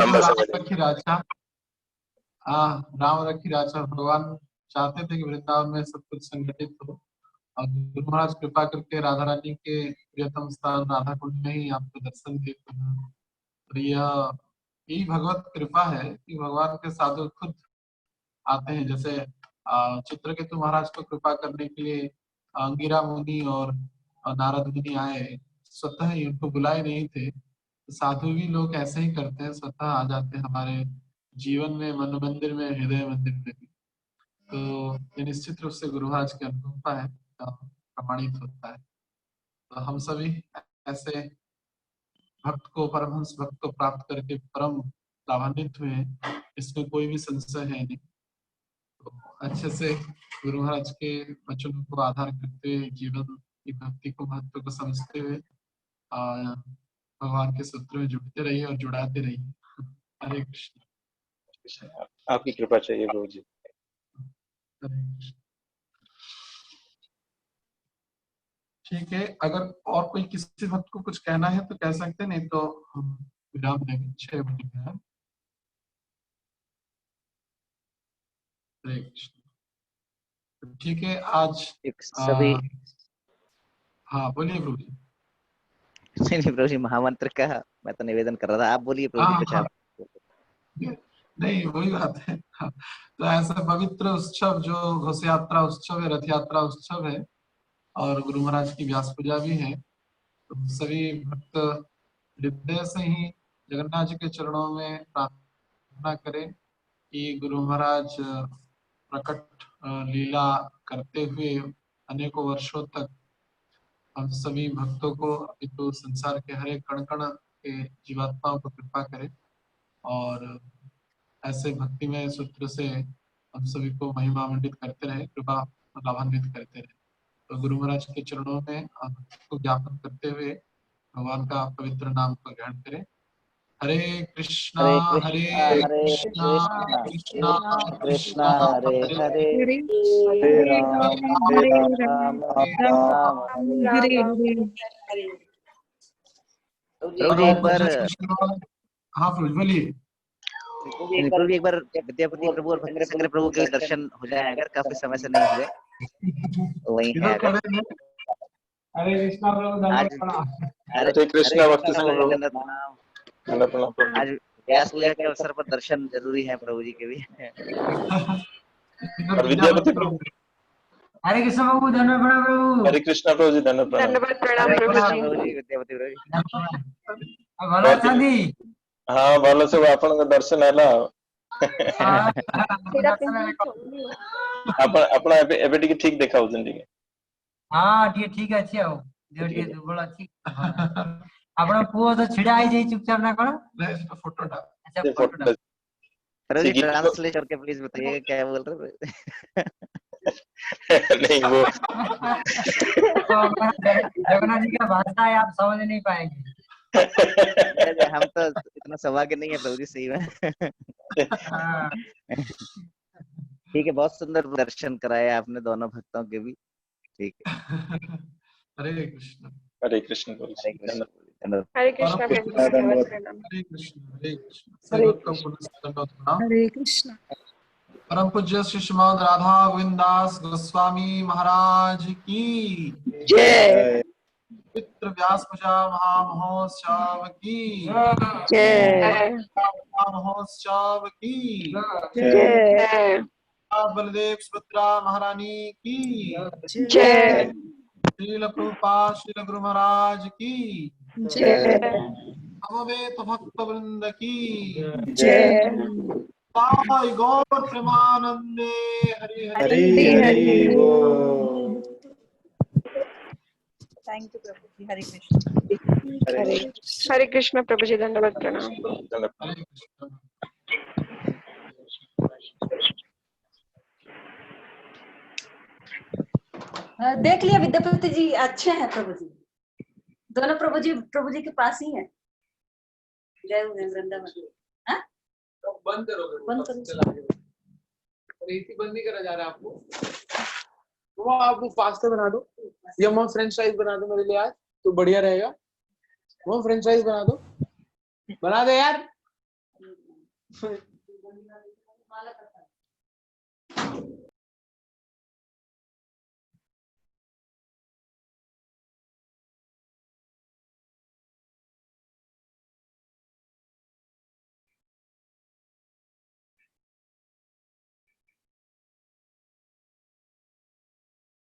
राम रखी राजा भगवान चाहते थे कि वृंदावन में सब कुछ संगठित हो, और गुरु महाराज कृपा करके राधा रानी के प्रियतम स्थान राधा कुंड में ही आपको दर्शन देते हैं। और यही भगवत कृपा है कि भगवान के साधु खुद आते हैं। जैसे चित्रकेतु महाराज को कृपा करने के लिए अंगिरा मुनि और नारद मुनि आए, स्वतः ही उनको बुलाए नहीं थे। साधु भी लोग ऐसे ही करते हैं, स्वतः आ जाते हैं हमारे जीवन में, मन मंदिर में, हृदय मंदिर में भी। तो ये निश्चित रूप से गुरु महाराज की अनुकंपा है, प्रमाणित होता है। तो हम सभी ऐसे भक्त को, परमहंस भक्त को प्राप्त करके परम लाभान्वित हुए हैं, इसमें कोई भी संशय है नहीं। तो अच्छे से गुरु महाराज के वचनों को आधार करते हुए, जीवन की भक्ति को, महत्व को समझते हुए भगवान के सूत्र में जुड़ते रहिए और जुड़ाते रहिए। हरे कृष्ण। आपकी कृपा चाहिए प्रभु जी। ठीक है, अगर और कोई किसी भक्त को कुछ कहना है तो कह सकते, नहीं तो हम विराम देंगे। 6 बजे है। हरे कृष्ण। ठीक है, आज सभी हाँ बोलिए प्रभु जी। नहीं प्रभु जी, महामंत्र का मैं तो निवेदन कर रहा था, आप बोलिए प्रभु जी कुछ। आप नहीं, वही बात है। तो ऐसा पवित्र उत्सव जो घोष यात्रा उत्सव है, रथ यात्रा उत्सव है, और गुरु महाराज की व्यास पूजा भी है। तो सभी भक्त हृदय से ही जगन्नाथ जी के चरणों में प्रार्थना करें कि गुरु महाराज प्रकट लीला करते हुए अनेकों वर्षों तक हम सभी भक्तों को, अभी तो संसार के हर एक कण कण के जीवात्माओं को कृपा करें, और ऐसे भक्तिमय सूत्र से हम सभी को महिमा मंडित करते रहे, कृपा लाभान्वित करते रहे। तो गुरु महाराज के चरणों में को ज्ञापन करते हुए भगवान का पवित्र नाम को ग्रहण करें। हरे कृष्णा हरे कृष्णा कृष्णा कृष्णा हरे हरे, हरे राम हरे हरे। एक बार हाँ बोलिए। प्रभु जी एक बार विद्यापति प्रभु और भक्ति शंकर प्रभु के दर्शन हो जाए, अगर काफी समय से नहीं हुए तो वही है। अगर हरे कृष्णा प्रभु, हरे कृष्णा भक्ति शंकर प्रभु, आज व्यास पूजा के अवसर पर दर्शन जरूरी है प्रभु जी के भी। और विद्यापति प्रभु। हरे कृष्ण प्रभु, धन्यवाद प्रभु। हरे कृष्णा प्रभु जी, धन्यवाद प्रणाम प्रभु जी। विद्यापति प्रभु जी ଭଲ ଅଛନ୍ତି? हाँ ଭଲ सब, आपन दर्शन हैला। ଆପଣ ଏବେ ଟିକେ ଠିକ ଦେଖାଉଛନ୍ତି ଟିକେ। ହଁ ଟିକେ ଠିକ ଅଛି, ଆଉ ଦେହ ଟିକେ ଦୁର୍ବଳ ଅଛି। ଆପଣ ପୁଅ ତ ଛିଡା ହେଇଯାଇ ଚୁପଚାପ ନା କଣ? फोटोटा। अच्छा फोटोटा। प्रभु जी ट्रांसलेट करके प्लीज बताइए क्या बोल रहे हैं। नहीं वो जगन्नाथ जी का भाषा है, आप समझ नहीं पाएंगे। हम तो इतना सौभाग्य नहीं है प्रभु जी, सही में। ठीक है, बहुत सुंदर दर्शन कराया आपने दोनों भक्तों के भी। ठीक है, हरे कृष्ण। हरे कृष्ण प्रभु जी, हरे कृष्णा प्रभु जी, धन्यवाद प्रणाम। हरे कृष्ण। हरे कृष्ण। परम पूज्य श्री श्रीमद् राधा गोविंदास गोस्वामी महाराज की जय। पवित्र व्यास पूजा महामहोत्सव की जय। महोत्सव की जय। बलदेव सुभद्रा महारानी की जय। श्रील प्रभुपाद श्रील गुरु महाराज की जय। समवेत भक्त वृंद की जय। साई गौर प्रेमानंदे हरि हरि हरि बोल। थैंक यू प्रभु जी। हरे कृष्ण। हरे कृष्ण प्रभु जी, धन्यवाद प्रणाम। हरे कृष्ण। देख लिया विद्यापति जी, अच्छे हैं प्रभु जी, दोनों प्रभु जी के पास ही हैं। गए हुए वृंदावन। हाँ बंद करोगे? बंद करो। एसी बंद नहीं करा जा रहा है आपको। वो आप पास्ता बना दो या मैं फ्रेंच फ्राइज बना दो मेरे लिए आज, तो बढ़िया रहेगा। वो फ्रेंच फ्राइज बना दो। बना दे यार।